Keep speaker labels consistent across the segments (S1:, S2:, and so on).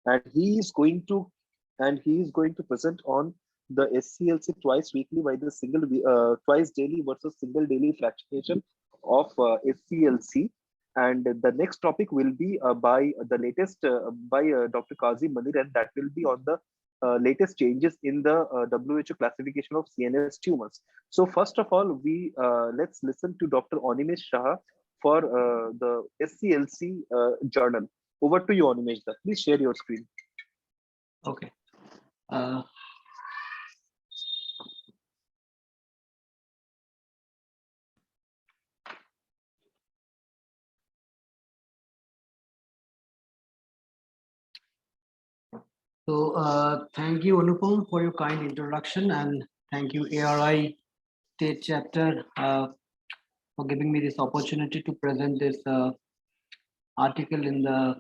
S1: and he is going to present on the SCLC twice weekly by the twice daily versus single daily fractionation of SCLC. And the next topic will be by the latest by Dr. Kazi Manir, and that will be on the latest changes in the WHO classification of CNS tumors. So first of all, we let's listen to Dr. Onimesh Shah for the SCLC journal. Over to you, Onimesh. Please share your screen.
S2: Okay. Uh, Thank you, Anupam, for your kind introduction, and thank you, ARI State Chapter, for giving me this opportunity to present this article in the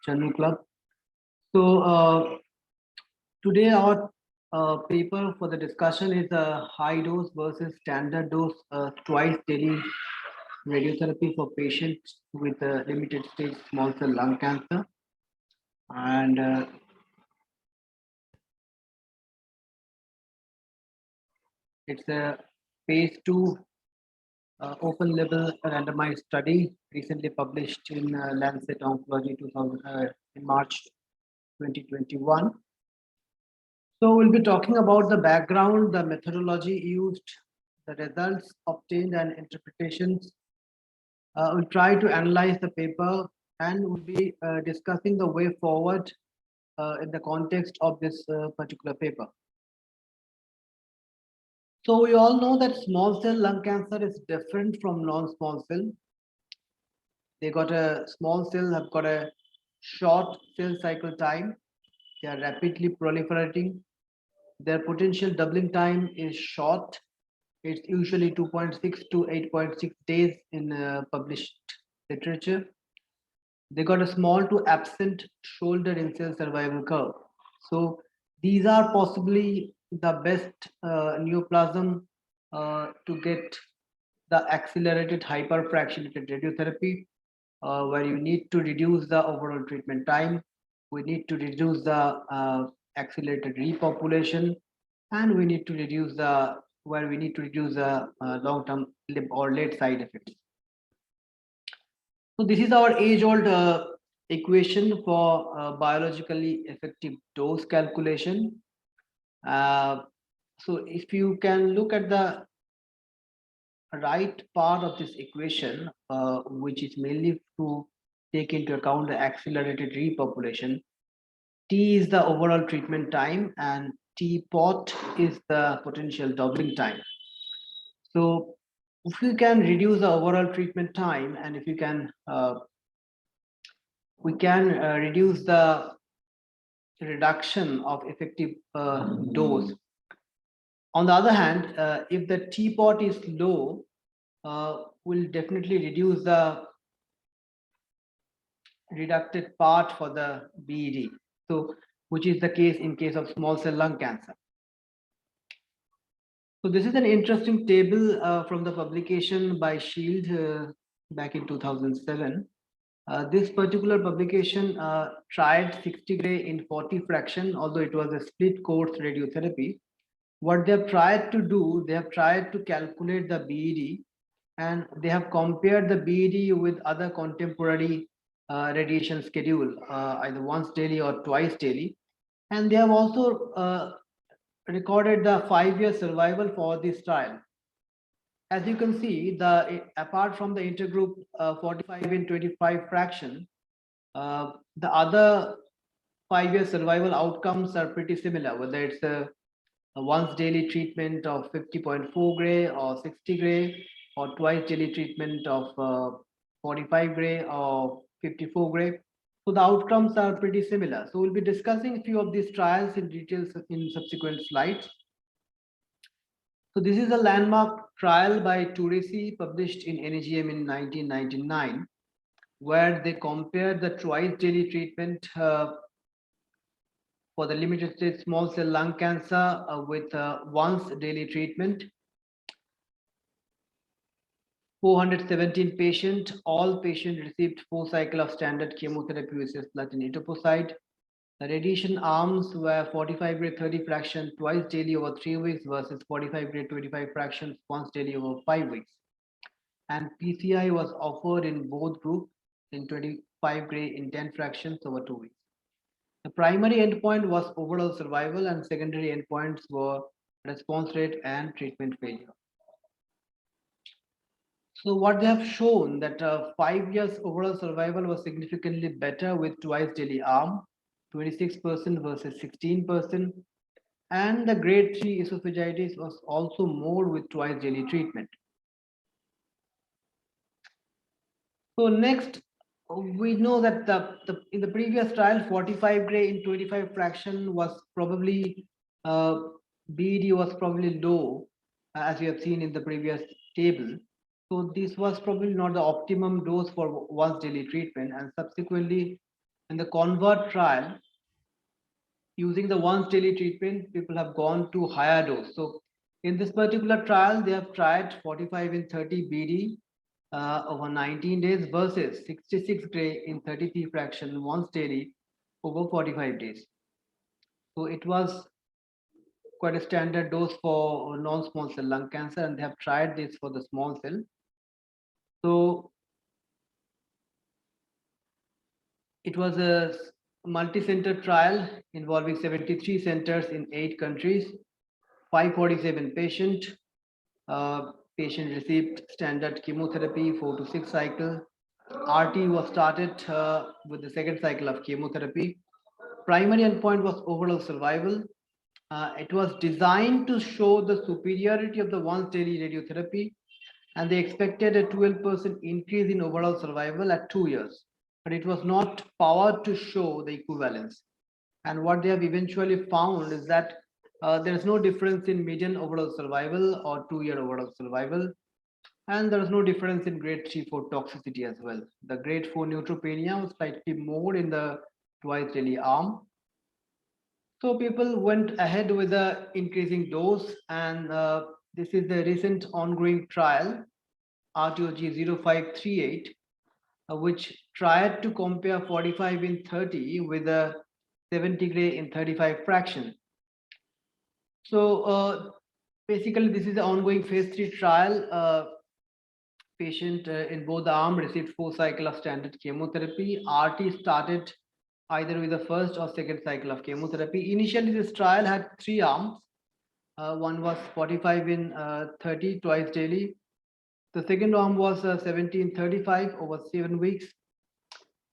S2: Journal Club. So today our paper for the discussion is high dose versus standard dose twice daily radiotherapy for patients with limited stage small cell lung cancer. And it's a phase 2 open label randomized study recently published in Lancet Oncology in March 2021. So we'll be talking about the background, the methodology used, the results obtained, and interpretations. We'll try to analyze the paper, and we'll be discussing the way forward in the context of this particular paper. So we all know that small cell lung cancer is different from non-small cell. They got a small cell have got a short cell cycle time. They are rapidly proliferating. Their potential doubling time is short. It's usually 2.6 to 8.6 days in published literature. They got a small to absent shoulder in cell survival curve. So these are possibly the best neoplasm to get the accelerated hyperfractionated radiotherapy, where you need to reduce the overall treatment time. We need to reduce the accelerated repopulation, and we need to reduce the long-term or late side effects. So this is our age-old equation for biologically effective dose calculation. So if you can look at the right part of this equation, which is mainly to take into account the accelerated repopulation, T is the overall treatment time and T pot is the potential doubling time. So if you can reduce the overall treatment time, and if you can we can reduce the reduction of effective dose. On the other hand, if the T pot is low, will definitely reduce the reducted part for the BED. So, which is the case in case of small cell lung cancer. So this is an interesting table from the publication by Shield back in 2007. This particular publication tried 60 gray in 40 fraction, although it was a split course radiotherapy. What they have tried to do, they have tried to calculate the BED, and they have compared the BED with other contemporary radiation schedule, either once daily or twice daily. And they have also recorded the 5-year survival for this trial. As you can see, apart from the intergroup 45 and 25 fraction, the other 5-year survival outcomes are pretty similar, whether it's a once daily treatment of 50.4 gray or 60 gray, or twice daily treatment of 45 gray or 54 gray. So the outcomes are pretty similar. So we'll be discussing a few of these trials in details in subsequent slides. So this is a landmark trial by Turesi published in NEJM in 1999, where they compared the twice daily treatment for the limited stage small cell lung cancer with once daily treatment. 417 patients, all patients received 4 cycles of standard chemotherapy with cisplatin etoposide. The radiation arms were 45 gray 30 fraction twice daily over 3 weeks versus 45 gray 25 fractions once daily over 5 weeks. And PCI was offered in both groups in 25 gray in 10 fractions over 2 weeks. The primary endpoint was overall survival, and secondary endpoints were response rate and treatment failure. So what they have shown that 5 years overall survival was significantly better with twice daily arm, 26% versus 16%, and the grade 3 esophagitis was also more with twice daily treatment. So next, we know that in the previous trial, 45 gray in 25 fraction was probably BED was probably low, as we have seen in the previous table. So this was probably not the optimum dose for once daily treatment, and subsequently in the CONVERT trial, using the once daily treatment, people have gone to higher dose. So in this particular trial, they have tried 45 in 30 BD over 19 days versus 66 gray in 33 fraction once daily over 45 days. So it was quite a standard dose for non-small cell lung cancer, and they have tried this for the small cell. So it was a multi-center trial involving 73 centers in 8 countries, 547 patients. Patient received standard chemotherapy 4 to 6 cycles. RT was started with the second cycle of chemotherapy. Primary endpoint was overall survival. It was designed to show the superiority of the once daily radiotherapy, and they expected a 12% increase in overall survival at 2 years, but it was not powered to show the equivalence. And what they have eventually found is that there is no difference in median overall survival or 2-year overall survival, and there is no difference in grade 3-4 toxicity as well. The grade 4 neutropenia was slightly more in the twice daily arm. So people went ahead with the increasing dose, and this is the recent ongoing trial, RTOG 0538, which tried to compare 45 in 30 with a 70 gray in 35 fraction. So basically, this is the ongoing phase 3 trial. Patient in both the arm received 4 cycles of standard chemotherapy. RT started either with the first or second cycle of chemotherapy. Initially, this trial had 3 arms. One was 45 in 30 twice daily. The second arm was 70 in 35 over 7 weeks,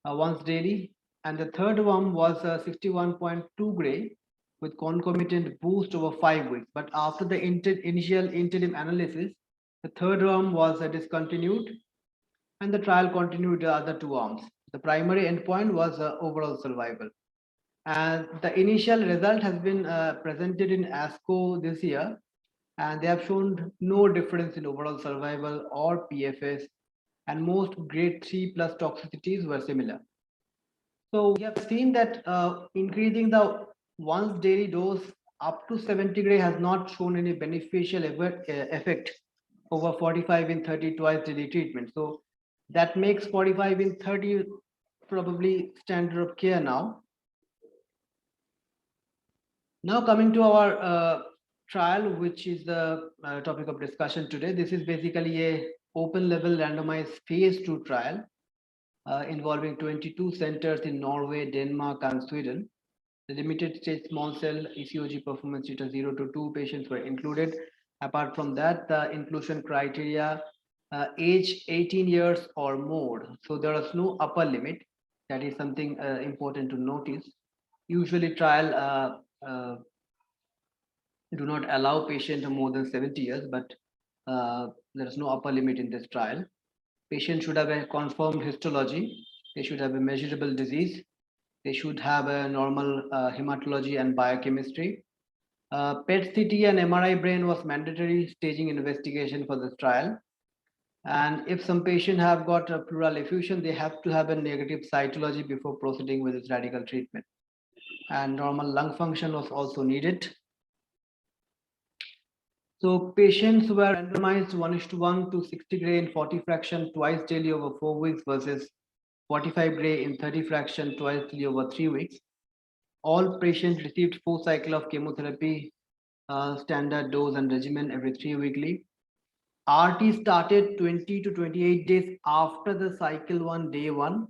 S2: once daily. And the third arm was 61.2 gray with concomitant boost over 5 weeks. But after the initial interim analysis, the third arm was discontinued, and the trial continued the other 2 arms. The primary endpoint was overall survival. And the initial result has been presented in ASCO this year, and they have shown no difference in overall survival or PFS, and most grade 3 plus toxicities were similar. So we have seen that increasing the once daily dose up to 70 gray has not shown any beneficial effect over 45 in 30 twice daily treatment. So that makes 45 in 30 probably standard of care now. Now coming to our trial, which is the topic of discussion today. This is basically a open label randomized phase 2 trial involving 22 centers in Norway, Denmark, and Sweden. The limited stage small cell ECOG performance data 0 to 2 patients were included. Apart from that, the inclusion criteria age 18 years or more. So there is no upper limit. That is something important to notice. Usually trial do not allow patient more than 70 years, but there is no upper limit in this trial. Patient should have a confirmed histology. They should have a measurable disease. They should have a normal hematology and biochemistry. PET CT and MRI brain was mandatory staging investigation for this trial. And if some patient have got a pleural effusion, they have to have a negative cytology before proceeding with this radical treatment. And normal lung function was also needed. So patients were randomized 1:1 to 60 gray in 40 fraction twice daily over 4 weeks versus 45 gray in 30 fraction twice daily over 3 weeks. All patients received 4 cycles of chemotherapy, standard dose and regimen every 3 weekly. RT started 20 to 28 days after the cycle 1, day 1,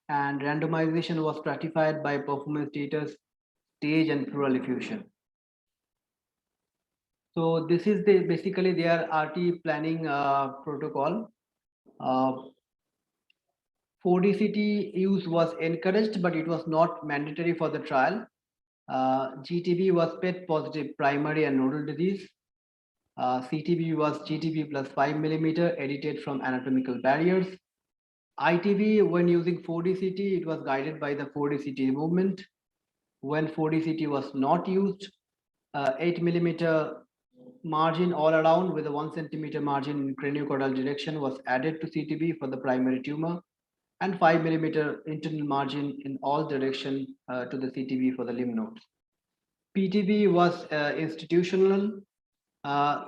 S2: and randomization was stratified by performance status, stage, and pleural effusion. So this is basically their RT planning protocol. 4DCT use was encouraged, but it was not mandatory for the trial. GTB was PET positive primary and nodal disease. CTB was GTB plus 5 millimeter edited from anatomical barriers. ITB, when using 4DCT, it was guided by the 4DCT movement. When 4DCT was not used, 8 millimeter margin all around with a 1 centimeter margin in craniocaudal direction was added to CTB for the primary tumor, and 5 millimeter internal margin in all direction to the CTB for the lymph nodes. PTB was institutional,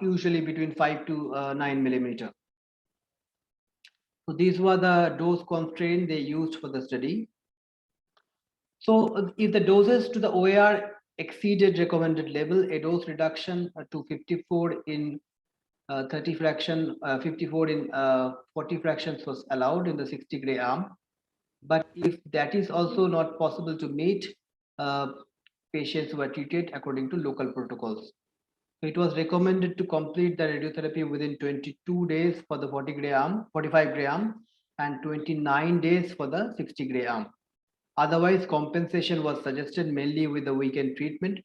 S2: usually between 5 to 9 millimeter. So these were the dose constraints they used for the study. So if the doses to the OAR exceeded recommended level, a dose reduction to 54 in 30 fraction, 54 in 40 fractions was allowed in the 60 gray arm. But if that is also not possible to meet, patients were treated according to local protocols. So it was recommended to complete the radiotherapy within 22 days for the 40 gray arm, 45 gray arm, and 29 days for the 60 gray arm. Otherwise, compensation was suggested mainly with the weekend treatment.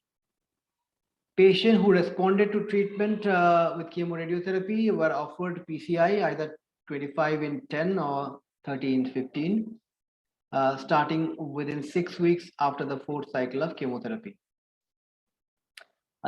S2: Patients who responded to treatment with chemoradiotherapy were offered PCI either 25 in 10 or 30 in 15, starting within 6 weeks after the 4th cycle of chemotherapy.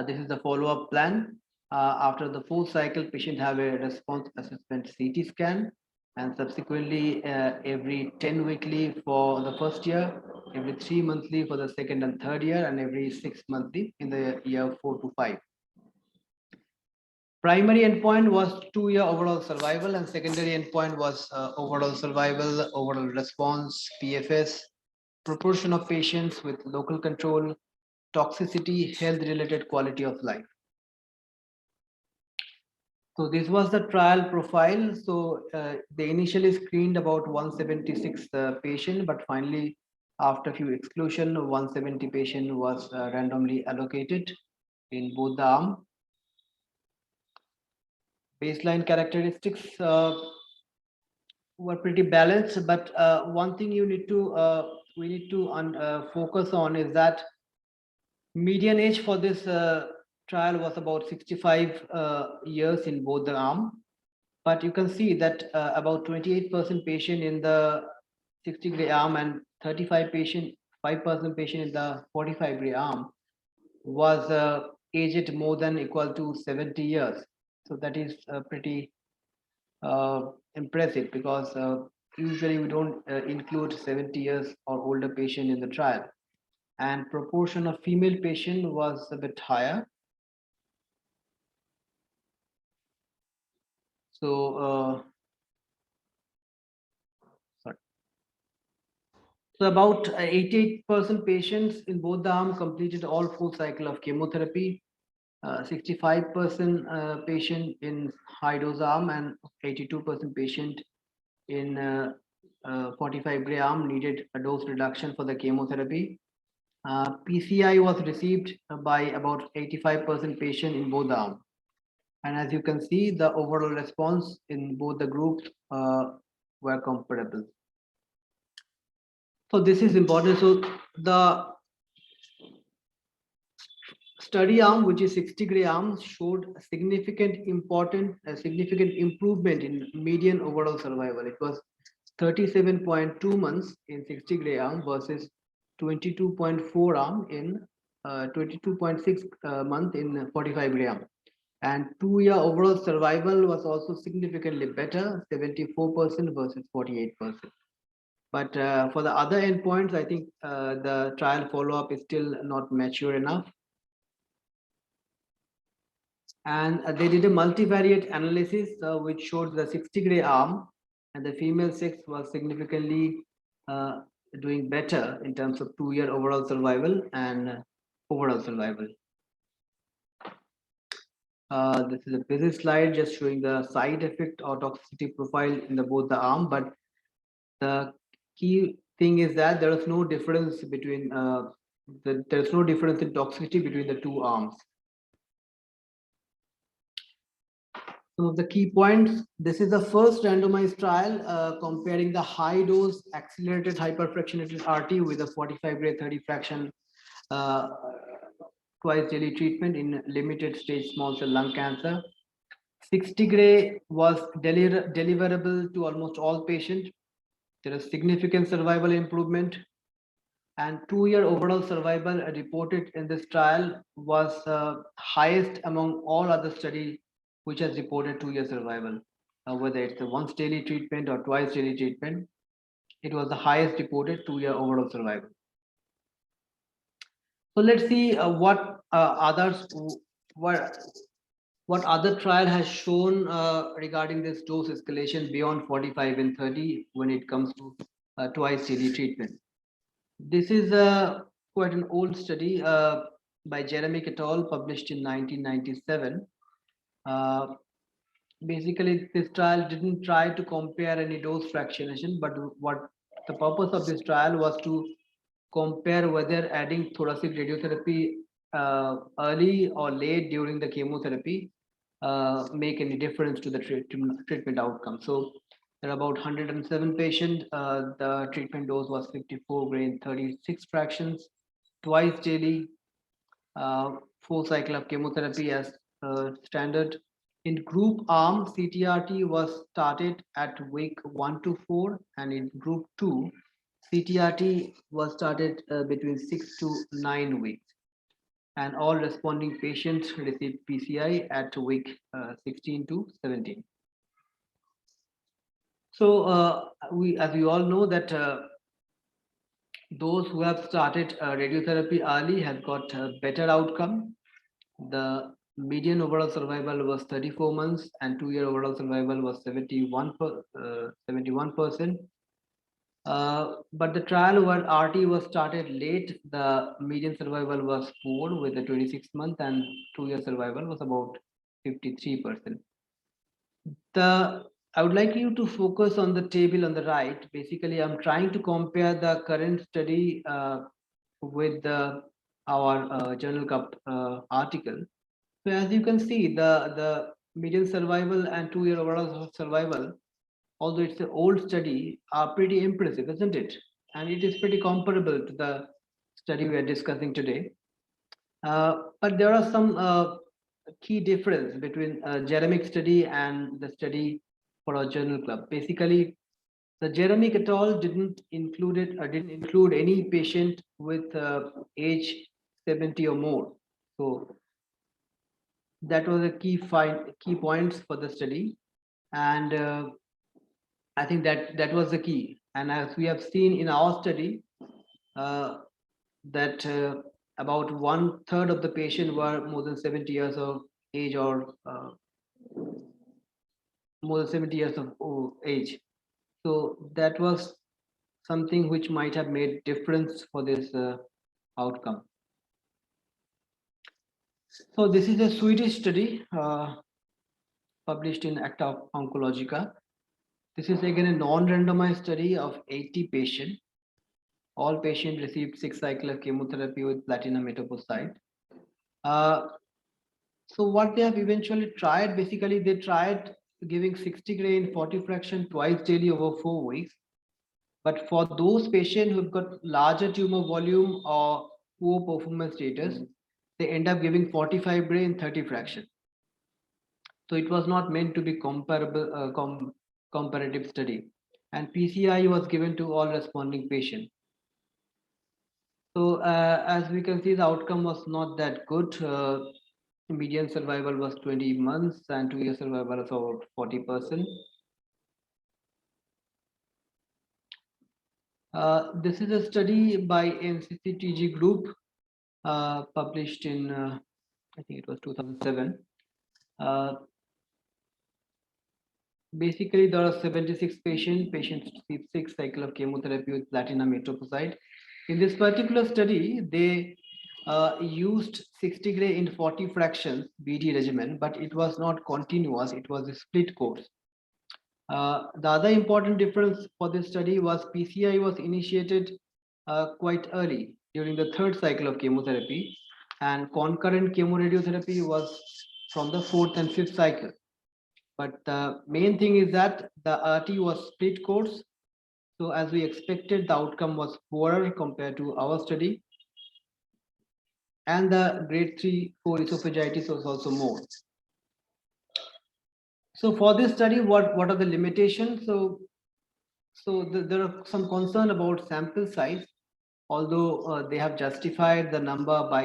S2: This is the follow-up plan. After the 4th cycle, patient have a response assessment CT scan, and subsequently every 10 weekly for the first year, every 3 monthly for the second and third year, and every 6 monthly in the year 4 to 5. Primary endpoint was 2-year overall survival, and secondary endpoint was overall survival, overall response, PFS, proportion of patients with local control, toxicity, health-related quality of life. So this was the trial profile. So they initially screened about 176 patients, but finally, after few exclusion, 170 patient was randomly allocated in both the arms. Baseline characteristics were pretty balanced, but one thing we need to focus on is that median age for this trial was about 65 years in both the arm, but you can see that about 28% patient in the 60 gray arm and 5% patient in the 45 gray arm was aged more than equal to 70 years. So that is pretty impressive, because usually we don't include 70 years or older patient in the trial, and proportion of female patient was a bit higher. So so about 88% patients in both the arms completed all 4 cycles of chemotherapy. 65% patient in high dose arm and 82% patient in 45 gray arm needed a dose reduction for the chemotherapy. PCI was received by about 85% patient in both the arms. And as you can see, the overall response in both the groups were comparable. So this is important. So the study arm, which is 60 gray arm, showed a significant improvement in median overall survival. It was 37.2 months in 60 gray arm versus 22.4 arm in 22.6 month in 45 gray arm. And 2-year overall survival was also significantly better, 74% versus 48%. But for the other endpoints, I think the trial follow-up is still not mature enough. And they did a multivariate analysis which showed the 60 gray arm and the female sex was significantly doing better in terms of 2-year overall survival and overall survival. This is a busy slide just showing the side effect or toxicity profile in both the arm, but the key thing is that there is no difference between there's no difference in toxicity between the two arms. Some of the key points: this is the first randomized trial comparing the high dose accelerated hyperfractionated RT with a 45 gray 30 fraction twice daily treatment in limited stage small cell lung cancer. 60 gray was deliverable to almost all patients. There is significant survival improvement, and 2-year overall survival reported in this trial was highest among all other studies which has reported 2-year survival, whether it's a once daily treatment or twice daily treatment. It was the highest reported 2-year overall survival. So let's see what other trial has shown regarding this dose escalation beyond 45 and 30 when it comes to twice daily treatment. This is quite an old study by Jeremy et al. Published in 1997. Basically, this trial didn't try to compare any dose fractionation, but what the purpose of this trial was to compare whether adding thoracic radiotherapy early or late during the chemotherapy make any difference to the treatment outcome. So there are about 107 patients. The treatment dose was 54 gray 36 fractions, twice daily, 4 cycle of chemotherapy as standard. In group arm, CTRT was started at week 1 to 4, and in group 2, CTRT was started between 6 to 9 weeks, and all responding patients received PCI at week 16 to 17. So as we all know that those who have started radiotherapy early have got a better outcome. The median overall survival was 34 months, and 2-year overall survival was 71%. But the trial where RT was started late, the median survival was 4 with a 26 month, and 2-year survival was about 53%. I would like you to focus on the table on the right. Basically, I'm trying to compare the current study with our Journal Cup article. So as you can see, the median survival and 2-year overall survival, although it's an old study, are pretty impressive, isn't it? And it is pretty comparable to the study we are discussing today. But there are some key difference between Jeremy study and the study for our journal club. Basically, the Jeremy et al. Didn't include any patient with age 70 or more. So that was a key points for the study, and I think that was the key. And as we have seen in our study, that about 1/3 of the patient were more than 70 years of age, or more than 70 years of age. So that was something which might have made difference for this outcome. So this is a Swedish study published in Acta Oncologica. This is again a non-randomized study of 80 patients. All patients received 6 cycles of chemotherapy with platinum etoposide. So what they have eventually tried, basically they tried giving 60 gray in 40 fraction twice daily over 4 weeks. But for those patients who've got larger tumor volume or poor performance status, they end up giving 45 gray in 30 fraction. So it was not meant to be comparable, comparative study. And PCI was given to all responding patients. So as we can see, the outcome was not that good. Median survival was 20 months, and 2-year survival was about 40%. This is a study by NCCTG group published in, I think it was 2007. Basically, there are 76 patients received 6 cycles of chemotherapy with platinum etoposide. In this particular study, they used 60 gray in 40 fractions BD regimen, but it was not continuous, it was a split course. The other important difference for this study was PCI was initiated quite early during the third cycle of chemotherapy, and concurrent chemoradiotherapy was from the fourth and fifth cycle. But the main thing is that the RT was split course. So as we expected, the outcome was poorer compared to our study. And the grade 3/4 esophagitis was also more. So for this study, what are the limitations? There are some concern about sample size, although they have justified the number by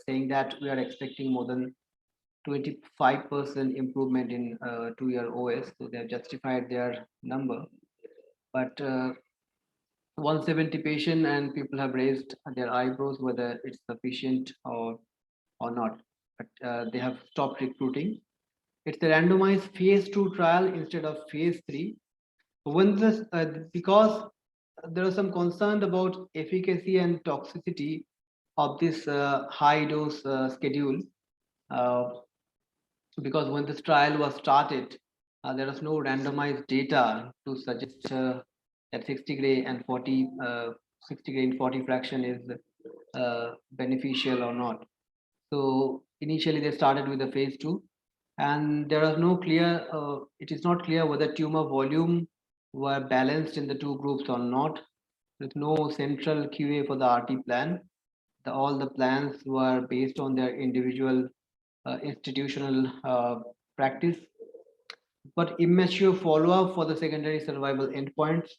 S2: saying that we are expecting more than 25% improvement in 2-year OS. So they have justified their number. But 170 patient and people have raised their eyebrows whether it's sufficient or not. But they have stopped recruiting. It's a randomized phase 2 trial instead of phase 3. When this, because there are some concern about efficacy and toxicity of this high dose schedule, uh, because when this trial was started, there was no randomized data to suggest that 60 gray and 60 gray in 40 fraction is beneficial or not. So initially they started with the phase 2, and there is no clear, it is not clear whether tumor volume were balanced in the two groups or not. There's no central QA for the RT plan. All the plans were based on their individual institutional practice, but immature follow-up for the secondary survival endpoints.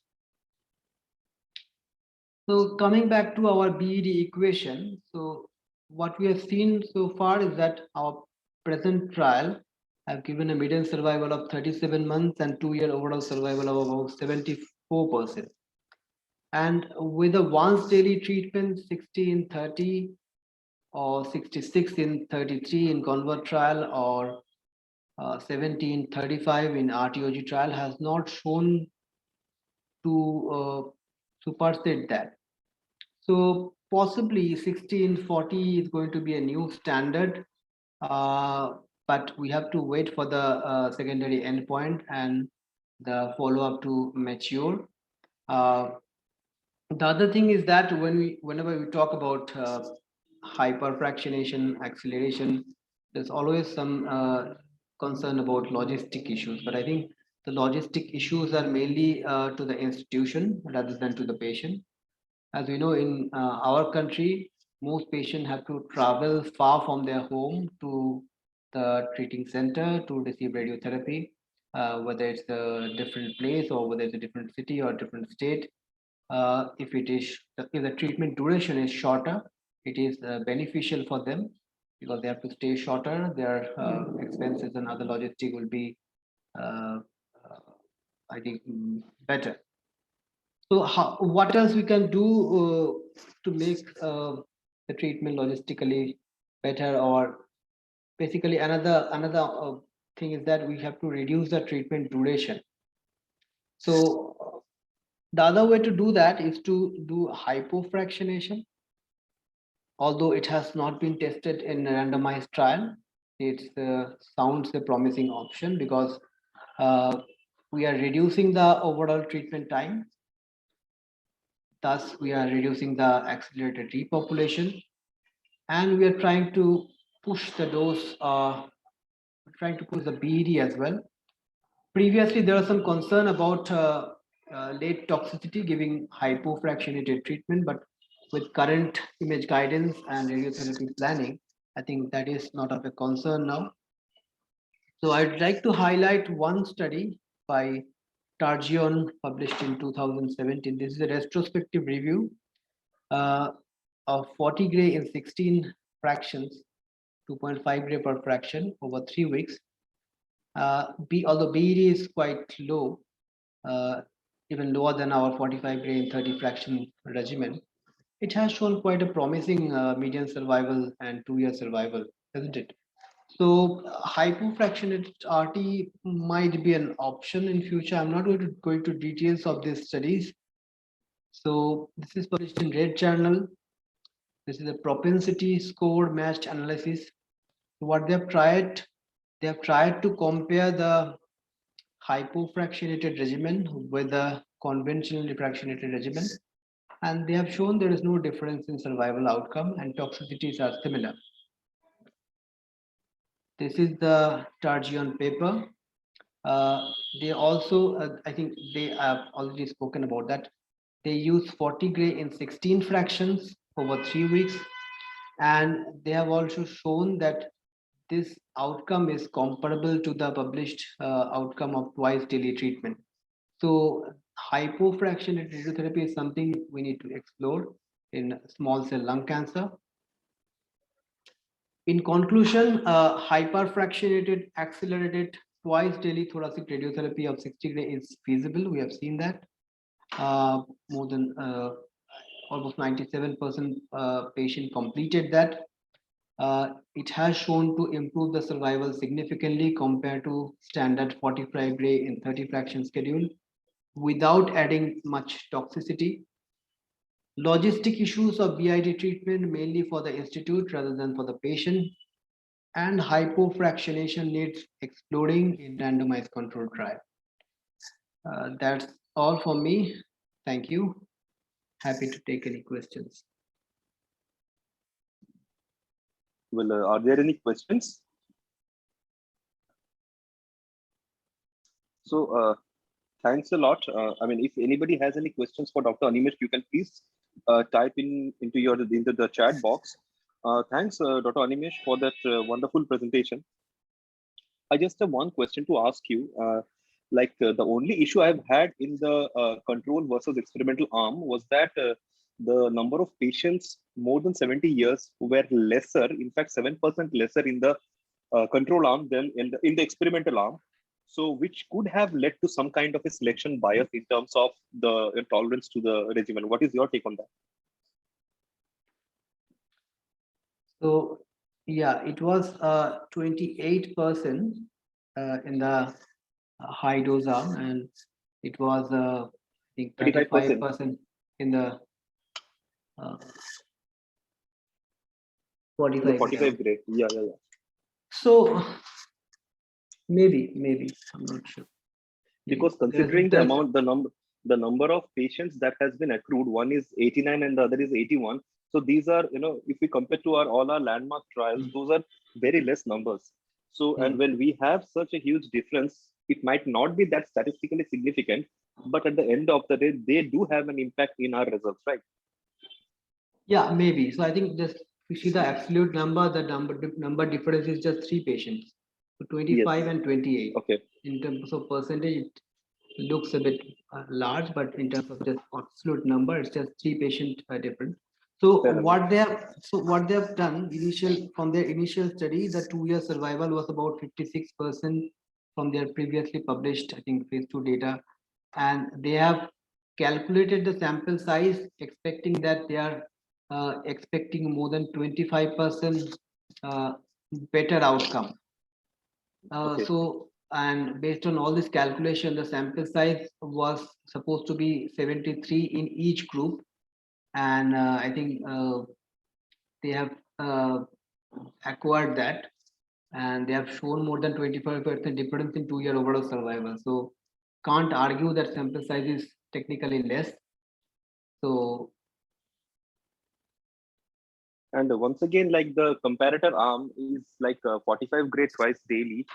S2: So coming back to our BED equation, so what we have seen so far is that our present trial have given a median survival of 37 months and 2-year overall survival of about 74%. And with a once daily treatment, 60 in 30 or 66 in 33 in CONVERT trial, or 1735 in RTOG trial, has not shown to supersede that. So possibly 1640 is going to be a new standard, but we have to wait for the secondary endpoint and the follow-up to mature. The other thing is that whenever we talk about hyperfractionation, acceleration, there's always some concern about logistic issues. But I think the logistic issues are mainly to the institution rather than to the patient. As we know, in our country, most patients have to travel far from their home to the treating center to receive radiotherapy, whether it's a different place or whether it's a different city or different state. If the treatment duration is shorter, it is beneficial for them because they have to stay shorter. Their expenses and other logistic will be, uh, I think, better. So what else we can do to make the treatment logistically better? Or basically another thing is that we have to reduce the treatment duration. So the other way to do that is to do hypofractionation. Although it has not been tested in a randomized trial, it sounds a promising option because we are reducing the overall treatment time. Thus, we are reducing the accelerated repopulation, and we are trying to push the dose, trying to push the BED as well. Previously, there was some concern about late toxicity giving hypofractionated treatment, but with current image guidance and radiotherapy planning, I think that is not of a concern now. So I'd like to highlight one study by Targion, published in 2017. This is a retrospective review of 40 gray in 16 fractions, 2.5 gray per fraction over 3 weeks. Although BED is quite low, even lower than our 45 gray in 30 fraction regimen, it has shown quite a promising median survival and 2-year survival, isn't it? So hypofractionated RT might be an option in future. I'm not going to go into details of these studies. So this is published in Red Journal. This is a propensity score matched analysis. What they have tried to compare the hypofractionated regimen with the conventionally fractionated regimen, and they have shown there is no difference in survival outcome and toxicities are similar. This is the Tarjian paper. They also, I think they have already spoken about that. They use 40 gray in 16 fractions over 3 weeks. And they have also shown that this outcome is comparable to the published outcome of twice daily treatment. So hypofractionated radiotherapy is something we need to explore in small cell lung cancer. In conclusion, hyperfractionated accelerated twice daily thoracic radiotherapy of 60 gray is feasible. We have seen that more than almost 97% patient completed that. It has shown to improve the survival significantly compared to standard 45 gray in 30 fraction schedule without adding much toxicity. Logistic issues of BID treatment mainly for the institute rather than for the patient, and hypofractionation needs exploring in randomized control trial. That's all for me. Thank you. Happy to take any questions.
S1: Well, are there any questions? So, thanks a lot. I mean, if anybody has any questions for Dr. Animesh, you can please type into the chat box. Thanks, Dr. Animesh, for that wonderful presentation. I just have one question to ask you. The only issue I've had in the control versus experimental arm was that the number of patients more than 70 years were lesser, in fact, 7% lesser in the control arm than in the experimental arm. So which could have led to some kind of a selection bias in terms of the tolerance to the regimen. What is your take on that?
S2: So yeah, it was 28% in the high dose arm, and it was I think 35% in the
S1: 45 gray. Yeah.
S2: So maybe I'm not sure.
S1: Because considering the amount, the number of patients that has been accrued, one is 89 and the other is 81. So these are, if we compare to all our landmark trials, those are very less numbers. So, and when we have such a huge difference, it might not be that statistically significant, but at the end of the day, they do have an impact in our results, right?
S2: Yeah, maybe. So I think just we see the absolute number, the number difference is just 3 patients. So 25 and 28.
S1: Okay.
S2: In terms of percentage, it looks a bit large, but in terms of just absolute number, it's just 3 patient difference. So what they have done from their initial study, the 2-year survival was about 56% from their previously published, I think, phase 2 data, and they have calculated the sample size, expecting that they are expecting more than 25% better outcome. So, and based on all this calculation, the sample size was supposed to be 73 in each group, and I think they have acquired that, and they have shown more than 25% difference in 2-year overall survival. So can't argue that sample size is technically less. So,
S1: and once again, like the comparator arm is like 45 gray twice daily.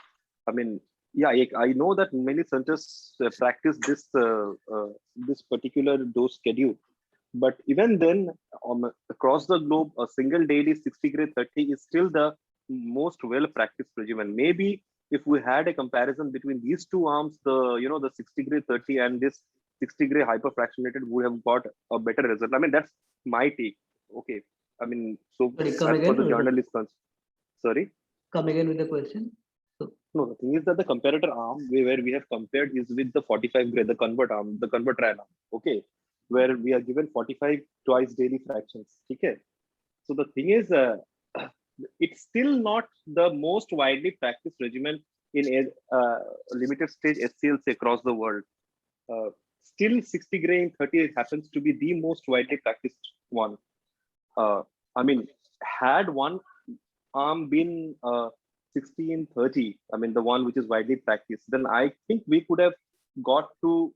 S1: I mean, yeah, I know that many centers practice this particular dose schedule, but even then, across the globe, a single daily 60 gray 30 is still the most well practiced regimen. Maybe if we had a comparison between these two arms, the 60 gray 30 and this 60 gray hyperfractionated would have got a better result. I mean, that's my take. Okay. I mean, so
S2: sorry,
S1: as for the journalist concerned. Sorry?
S2: Come again with the question.
S1: No, the thing is that the comparator arm where we have compared is with the 45 gray, the convert arm, the convert trial arm. Okay. Where we are given 45 twice daily fractions. Okay. So the thing is, it's still not the most widely practiced regimen in a limited stage SCLC across the world. Still 60 gray in 30 happens to be the most widely practiced one. I mean, had one arm been 60 in 30, I mean, the one which is widely practiced, then I think we could have got to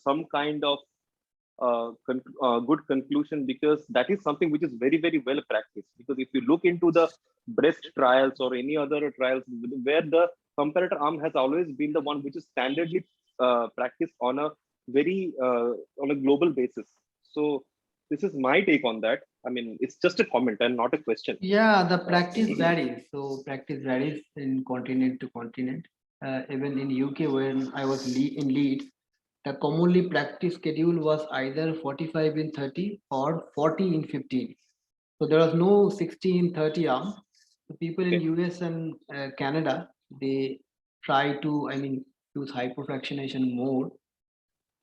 S1: some kind of good conclusion, because that is something which is very, very well practiced. Because if you look into the breast trials or any other trials where the comparator arm has always been the one which is standardly practiced on a very on a global basis. So this is my take on that. I mean, it's just a comment and not a question.
S2: Yeah, the practice varies. So practice varies in continent to continent. Even in UK, when I was in Leeds, the commonly practiced schedule was either 45 in 30 or 40 in 15. So there was no 60 in 30 arm. The people in
S1: Okay.
S2: US and Canada, they try to, use hypofractionation more,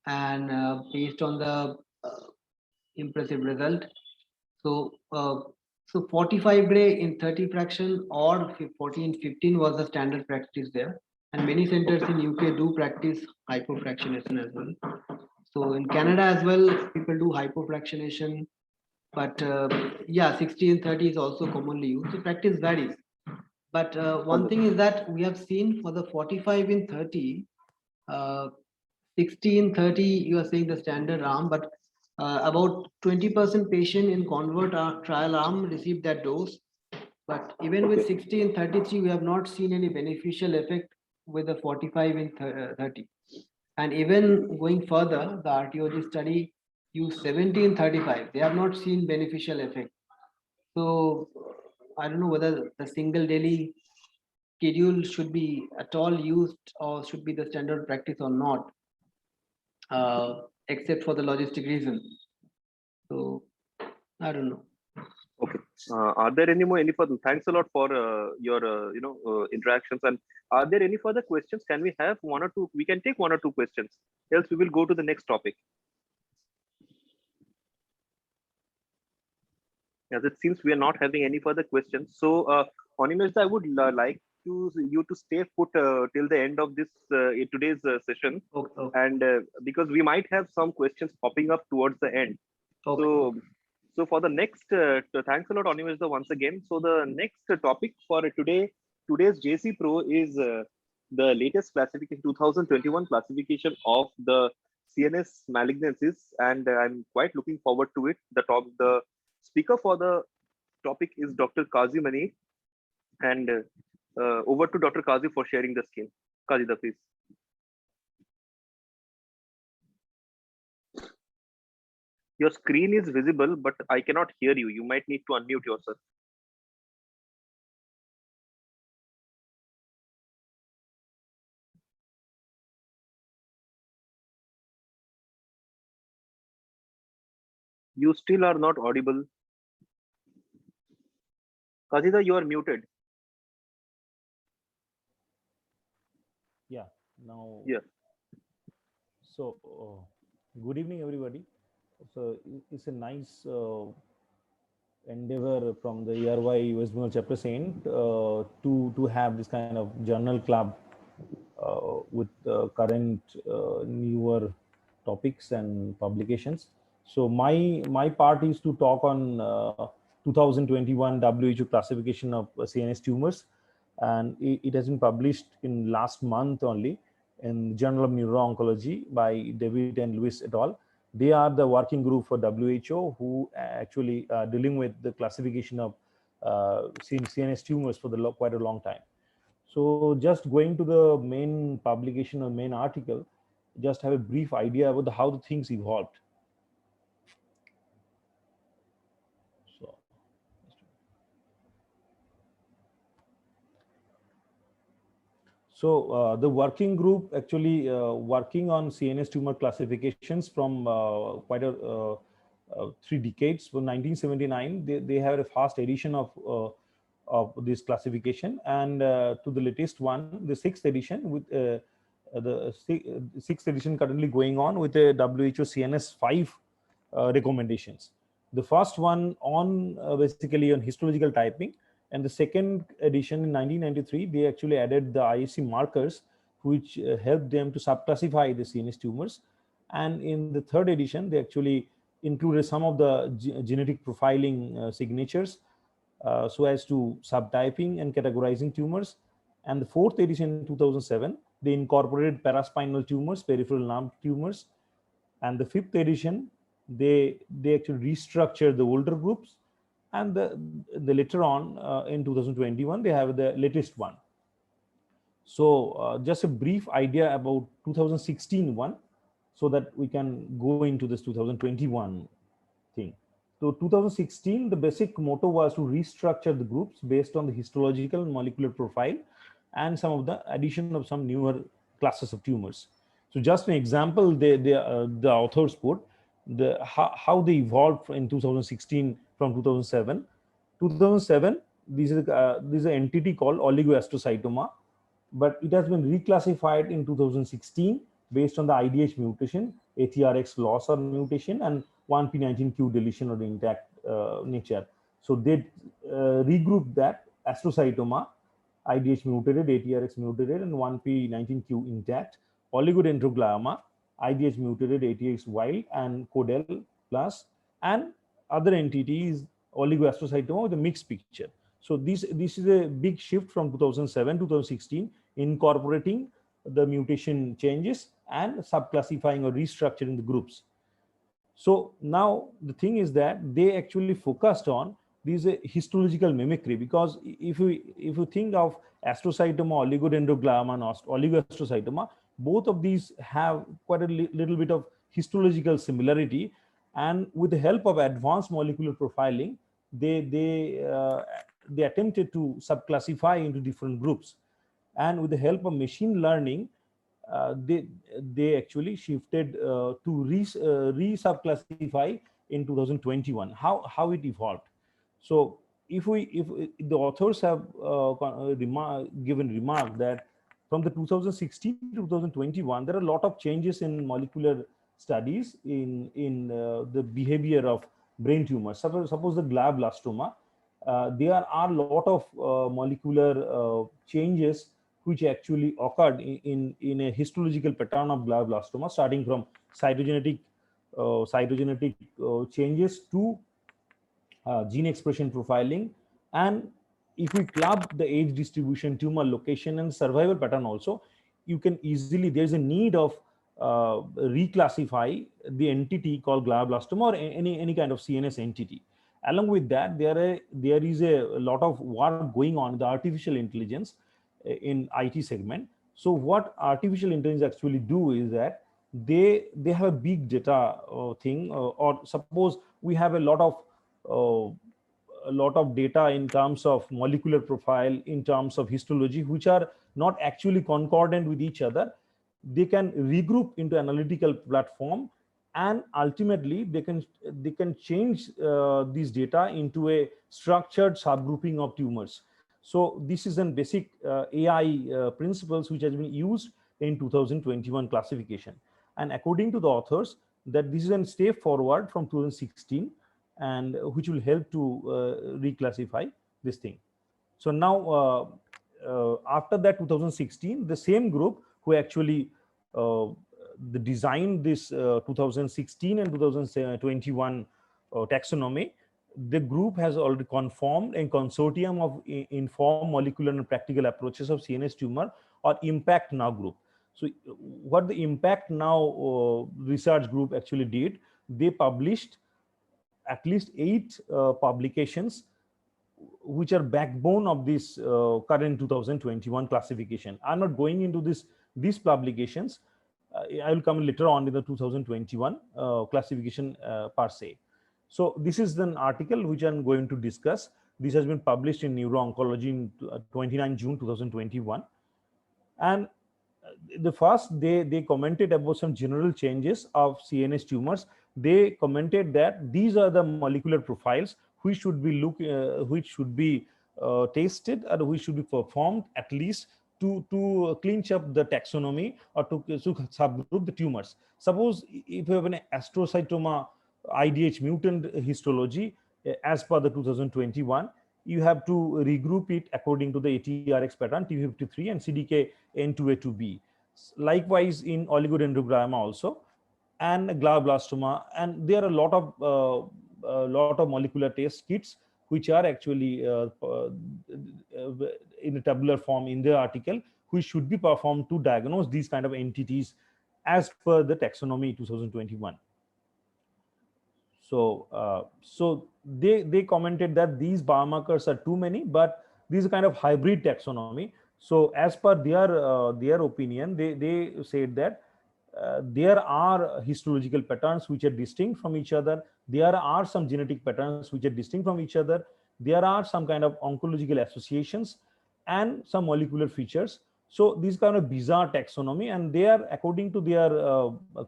S2: and based on the impressive result. So, so 45 gray in 30 fraction or 40 in 15 was the standard practice there. And many centers in UK do practice hypofractionation as well. So in Canada as well, people do hypofractionation, but yeah, 60 and 30 is also commonly used. So practice varies. But one thing is that we have seen for the 45 in 30, uh, 60 in 30, you are saying the standard arm, but about 20% patient in convert trial arm received that dose. But even with 60 and 33, we have not seen any beneficial effect with the 45 in 30. And even going further, the RTOG study used 70 and 35. They have not seen beneficial effect. So I don't know whether the single daily schedule should be at all used or should be the standard practice or not, except for the logistic reason. So I don't know.
S1: Okay. Are there any more any further? Thanks a lot for your interactions. And are there any further questions? Can we have one or two? We can take one or two questions. Else we will go to the next topic. As it seems we are not having any further questions. So, Onimesh, I would like you to stay put till the end of this today's session,
S2: Okay.
S1: and because we might have some questions popping up towards the end.
S2: Okay.
S1: So for the next, thanks a lot, Onimesh, once again. So the next topic for today's JC Pro is the latest classification, 2021 classification of the CNS malignancies, and I'm quite looking forward to it. The speaker for the topic is Dr. Kazi Mani, and over to Dr. Kazi for sharing the screen. Kazida, please. Your screen is visible, but I cannot hear you. You might need to unmute yourself. You still are not audible. Kazida, you are muted.
S3: Yeah, now.
S1: Yeah.
S3: So, good evening, everybody. So, it's a nice endeavor from the ERY West Bengal chapter Saint to have this kind of journal club with current newer topics and publications. So my part is to talk on 2021 WHO classification of CNS tumors, and it has been published in last month only in Journal of Neuro-Oncology by David and Lewis et al. They are the working group for WHO who actually dealing with the classification of CNS tumors for quite a long time. So just going to the main publication or main article, just have a brief idea about how the things evolved. So the working group actually working on CNS tumor classifications from quite a 3 decades. From 1979, they have a first edition of this classification, and to the latest one, the 6th edition, with the 6th edition currently going on with the WHO CNS 5 recommendations. The first one on basically on histological typing, and the second edition in 1993, they actually added the IHC markers, which helped them to subclassify the CNS tumors. And in the third edition, they actually included some of the genetic profiling signatures so as to subtyping and categorizing tumors. And the fourth edition in 2007, they incorporated paraspinal tumors, peripheral nerve tumors. And the fifth edition, they actually restructured the older groups. And the later on in 2021, they have the latest one. So just a brief idea about 2016 one, so that we can go into this 2021 thing. So 2016, the basic motto was to restructure the groups based on the histological and molecular profile and some of the addition of some newer classes of tumors. So just an example, the authors put how they evolved in 2016 from 2007. 2007, this is an entity called oligoastrocytoma, but it has been reclassified in 2016 based on the IDH mutation, ATRX loss or mutation, and 1p19q deletion or the intact nature. So they regrouped that astrocytoma, IDH mutated, ATRX mutated, and 1p19q intact, oligodendroglioma, IDH mutated, ATX wild, and Codel plus, and other entities, oligoastrocytoma with a mixed picture. So this is a big shift from 2007 to 2016, incorporating the mutation changes and subclassifying or restructuring the groups. So now the thing is that they actually focused on this histological mimicry, because if you think of astrocytoma, oligodendroglioma, and oligoastrocytoma, both of these have quite a little bit of histological similarity, and with the help of advanced molecular profiling, they attempted to subclassify into different groups, and with the help of machine learning, they actually shifted to re-subclassify in 2021. How it evolved? So if the authors have given remark that from the 2016 to 2021, there are a lot of changes in molecular studies in the behavior of brain tumors. Suppose the glioblastoma, there are a lot of molecular changes which actually occurred in a histological pattern of glioblastoma, starting from cytogenetic changes to gene expression profiling. And if we club the age distribution, tumor location, and survival pattern also, you can easily, there's a need of reclassify the entity called glioblastoma or any kind of CNS entity. Along with that, there is a lot of work going on in the artificial intelligence in IT segment. So what artificial intelligence actually do is that they have a big data thing, or suppose we have a lot of data in terms of molecular profile, in terms of histology, which are not actually concordant with each other. They can regroup into analytical platform, and ultimately they can change these data into a structured subgrouping of tumors. So this is a basic AI principles which has been used in 2021 classification. And according to the authors, that this is a step forward from 2016, and which will help to reclassify this thing. So now after that 2016, the same group who actually designed this 2016 and 2021 taxonomy, the group has already conformed a consortium of informed molecular and practical approaches of CNS tumor, or Impact Now group. So what the Impact Now research group actually did, they published at least 8 publications which are backbone of this current 2021 classification. I'm not going into these publications. I will come later on in the 2021 classification per se. So this is an article which I'm going to discuss. This has been published in Neuro-Oncology in 29 June 2021. And the first, they commented about some general changes of CNS tumors. They commented that these are the molecular profiles which should be tested, or which should be performed at least to clinch up the taxonomy, or to subgroup the tumors. Suppose if you have an astrocytoma IDH mutant histology as per the 2021. You have to regroup it according to the ATRX pattern T53 and CDK N2A2B. Likewise in oligodendroglioma also, and glioblastoma, and there are a lot of molecular test kits which are actually in a tabular form in the article, which should be performed to diagnose these kind of entities as per the taxonomy 2021. So they commented that these biomarkers are too many, but these are kind of hybrid taxonomy. So as per their opinion, they said that there are histological patterns which are distinct from each other. There are some genetic patterns which are distinct from each other. There are some kind of oncological associations and some molecular features. So these kind of bizarre taxonomy, and they are, according to their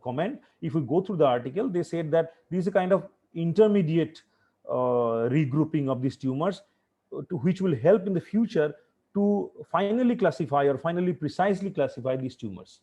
S3: comment, if we go through the article, they said that these are kind of intermediate regrouping of these tumors, which will help in the future to finally classify or finally precisely classify these tumors.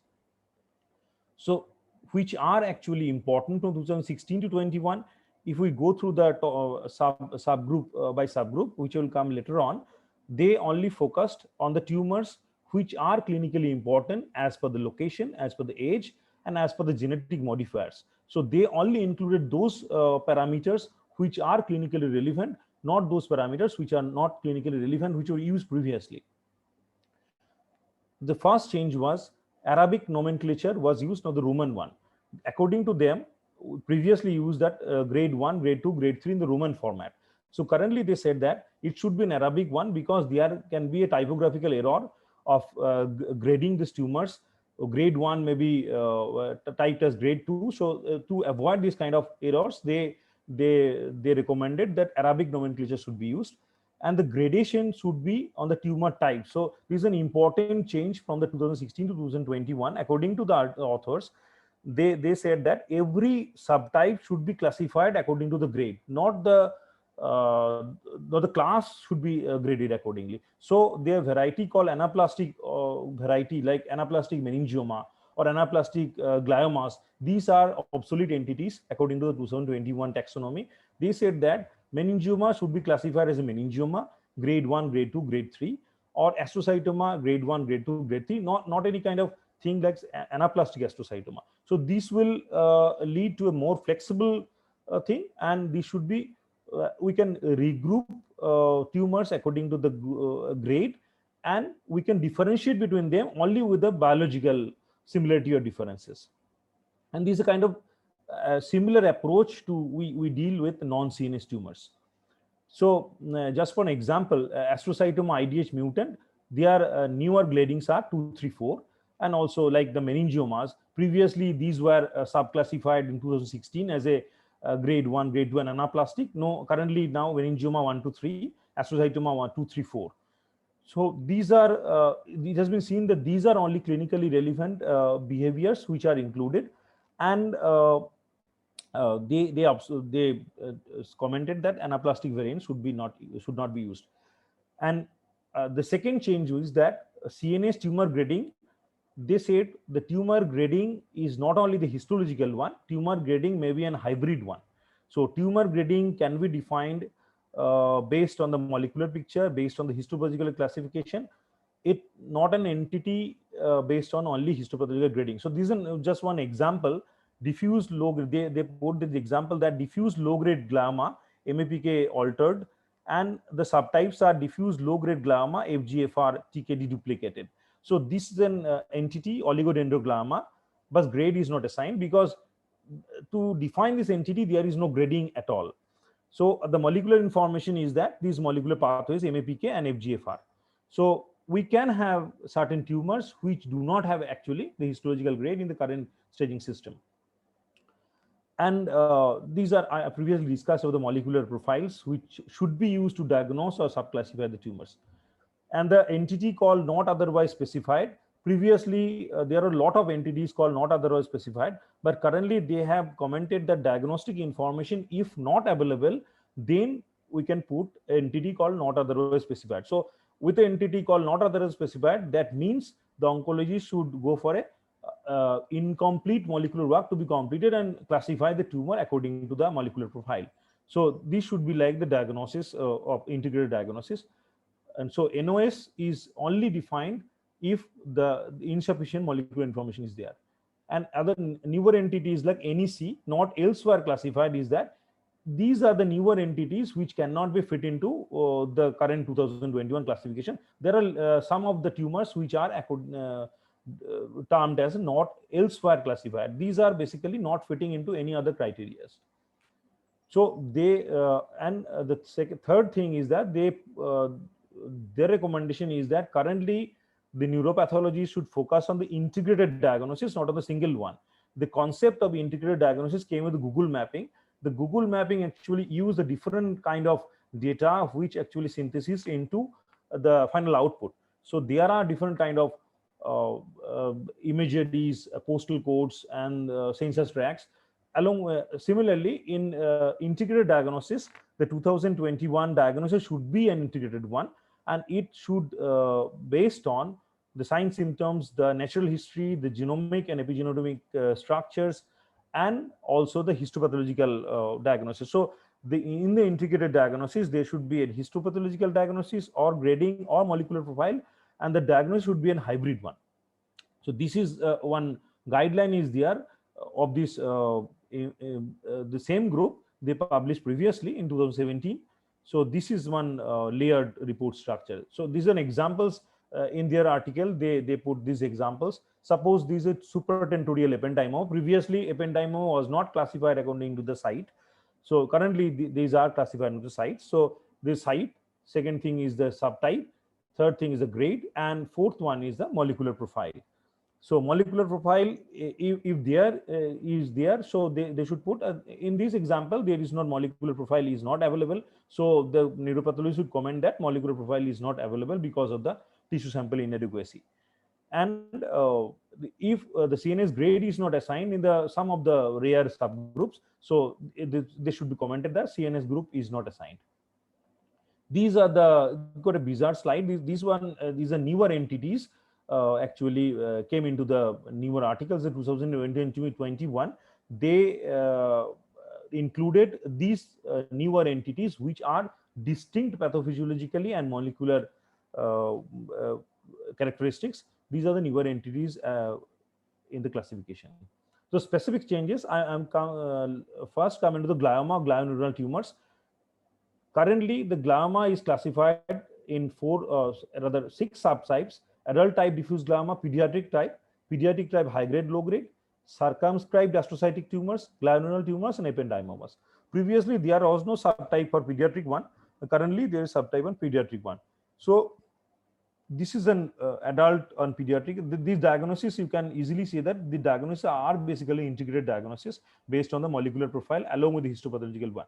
S3: So which are actually important from 2016 to 21. If we go through the subgroup by subgroup, which will come later on, they only focused on the tumors which are clinically important as per the location, as per the age, and as per the genetic modifiers. So they only included those parameters which are clinically relevant, not those parameters which are not clinically relevant, which were used previously. The first change was Arabic nomenclature was used, now the Roman one. According to them, previously used that grade 1, grade 2, grade 3 in the Roman format. So currently they said that it should be an Arabic one because there can be a typographical error of grading these tumors. Grade 1 may be typed as grade 2. So to avoid these kind of errors, they recommended that Arabic nomenclature should be used, and the gradation should be on the tumor type. So this is an important change from the 2016 to 2021. According to the authors, they said that every subtype should be classified according to the grade, not the class should be graded accordingly. So their variety called anaplastic variety, like anaplastic meningioma or anaplastic gliomas, these are obsolete entities according to the 2021 taxonomy. They said that meningioma should be classified as a meningioma, grade 1, grade 2, grade 3, or astrocytoma, grade 1, grade 2, grade 3, not any kind of thing like anaplastic astrocytoma. So this will lead to a more flexible thing, and this should be, we can regroup tumors according to the grade, and we can differentiate between them only with the biological similarity or differences. And these are kind of similar approach to we deal with non-CNS tumors. So just for an example, astrocytoma IDH mutant, their newer gradings are 2, 3, 4, and also like the meningiomas. Previously, these were subclassified in 2016 as a grade 1, grade 2, and anaplastic. No, currently now meningioma 1, 2, 3, astrocytoma 1, 2, 3, 4. So these are, it has been seen that these are only clinically relevant behaviors which are included, and they commented that anaplastic variants should not be used. And the second change is that CNS tumor grading, they said the tumor grading is not only the histological one, tumor grading may be an hybrid one. So tumor grading can be defined based on the molecular picture, based on the histopathological classification. It not an entity based on only histopathological grading. So this is just one example. Diffuse low grade, they put the example that diffuse low grade glioma, MAPK altered, and the subtypes are diffuse low grade glioma, FGFR TKD duplicated. So this is an entity, oligodendroglioma, but grade is not assigned because to define this entity, there is no grading at all. So the molecular information is that these molecular pathways, MAPK and FGFR. So we can have certain tumors which do not have actually the histological grade in the current staging system. And these are, I previously discussed over the molecular profiles which should be used to diagnose or subclassify the tumors. And the entity called not otherwise specified. Previously, there are a lot of entities called not otherwise specified, but currently they have commented that diagnostic information, if not available, then we can put an entity called not otherwise specified. So with an entity called not otherwise specified, that means the oncologist should go for a incomplete molecular work to be completed and classify the tumor according to the molecular profile. So this should be like the diagnosis of integrated diagnosis. And so NOS is only defined if the insufficient molecular information is there. And other newer entities like NEC, not elsewhere classified, is that these are the newer entities which cannot be fit into the current 2021 classification. There are some of the tumors which are termed as not elsewhere classified. These are basically not fitting into any other criteria. So they third thing is that their recommendation is that currently the neuropathology should focus on the integrated diagnosis, not on the single one. The concept of integrated diagnosis came with Google mapping. The Google mapping actually used a different kind of data which actually synthesis into the final output. So there are different kind of imageries, postal codes, and census tracts. Similarly, in integrated diagnosis, the 2021 diagnosis should be an integrated one, and it should based on the signs, symptoms, the natural history, the genomic and epigenomic structures, and also the histopathological diagnosis. So in the integrated diagnosis, there should be a histopathological diagnosis or grading or molecular profile, and the diagnosis should be a hybrid one. So this is one guideline is there of this the same group they published previously in 2017. So this is one layered report structure. So these are examples in their article. They put these examples. Suppose this is supratentorial ependymoma. Previously, ependymoma was not classified according to the site. So currently these are classified into the sites. So this site, second thing is the subtype, third thing is the grade, and fourth one is the molecular profile. So molecular profile, if there is there, so they should put in this example, there is not molecular profile is not available. So the neuropathologist should comment that molecular profile is not available because of the tissue sample inadequacy. And if the CNS grade is not assigned in the some of the rare subgroups, so they should be commented that CNS group is not assigned. These are got a bizarre slide. These are newer entities. Actually came into the newer articles in 2021. They included these newer entities which are distinct pathophysiologically and molecular characteristics. These are the newer entities in the classification. So specific changes, I am first coming to the glioma, glioneural tumors. Currently, the glioma is classified in rather 6 subtypes: adult type diffuse glioma, pediatric type high grade, low grade, circumscribed astrocytic tumors, glioneural tumors, and ependymomas. Previously, there was no subtype for pediatric one. Currently, there is subtype on pediatric one. So this is an adult on pediatric. These diagnoses, you can easily see that the diagnoses are basically integrated diagnosis based on the molecular profile along with the histopathological one.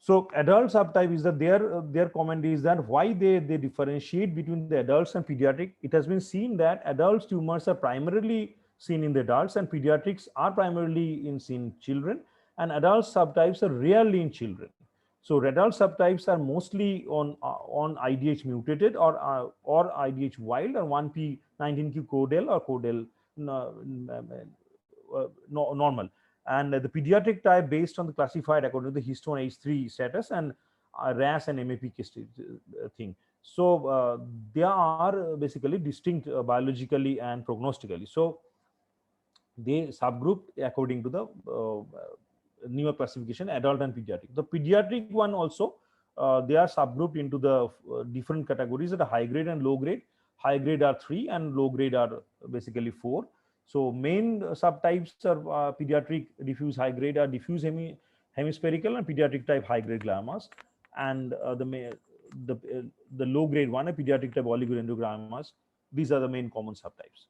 S3: So adult subtype is that their comment is that why they differentiate between the adults and pediatric. It has been seen that adult tumors are primarily seen in the adults and pediatrics are primarily seen children, and adult subtypes are rarely in children. So adult subtypes are mostly on IDH mutated or IDH wild or 1p19q codel or codel normal. And the pediatric type based on the classified according to the histone H3 status and RAS and MAP thing. So they are basically distinct biologically and prognostically. So they subgroup according to the newer classification, adult and pediatric. The pediatric one also, they are subgrouped into the different categories at a high grade and low grade. High grade are 3 and low grade are basically 4. So main subtypes are pediatric diffuse high grade are diffuse hemispherical and pediatric type high grade gliomas, and the low grade one, a pediatric type oligodendrogliomas. These are the main common subtypes.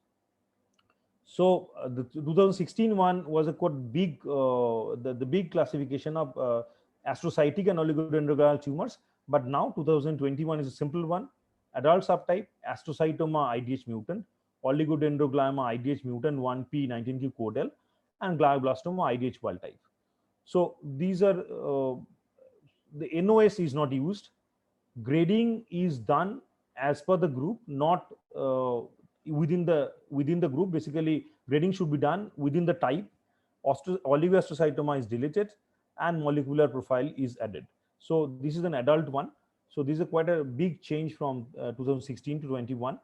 S3: So the 2016 one was a quite big, the big classification of astrocytic and oligodendroglial tumors. But now 2021 is a simple one: adult subtype, astrocytoma IDH mutant, oligodendroglioma IDH mutant 1p19q codel, and glioblastoma IDH wild type. So these are the NOS is not used. Grading is done as per the group, not within the group. Basically, grading should be done within the type. Oligoastrocytoma is deleted, and molecular profile is added. So this is an adult one. So this is quite a big change from 2016 to 21.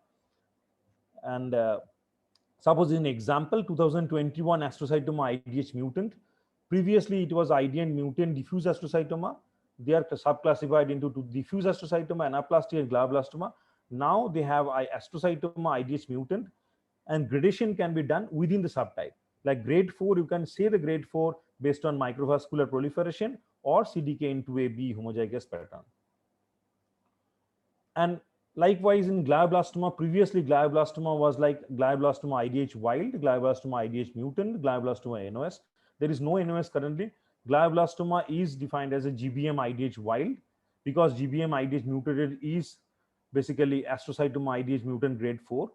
S3: And suppose in example 2021 astrocytoma IDH mutant. Previously it was IDN mutant diffuse astrocytoma. They are subclassified into diffuse astrocytoma, anaplastic, and glioblastoma. Now they have astrocytoma IDH mutant, and gradation can be done within the subtype. Like grade 4, you can say the grade 4 based on microvascular proliferation or CDKN2AB homozygous pattern. And likewise in glioblastoma, previously glioblastoma was like glioblastoma IDH wild, glioblastoma IDH mutant, glioblastoma NOS. There is no NOS currently. Glioblastoma is defined as a GBM IDH wild, because GBM IDH mutated is basically astrocytoma IDH mutant grade 4,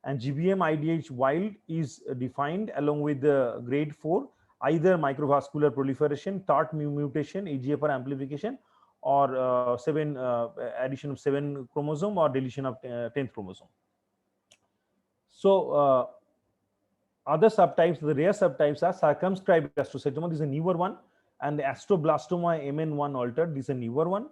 S3: and GBM IDH wild is defined along with the grade 4 either microvascular proliferation, TART mutation, EGFR amplification, or addition of 7 chromosome or deletion of 10th chromosome. So other subtypes, the rare subtypes are circumscribed astrocytoma. This is a newer one, and the astroblastoma MN1 altered. This is a newer one.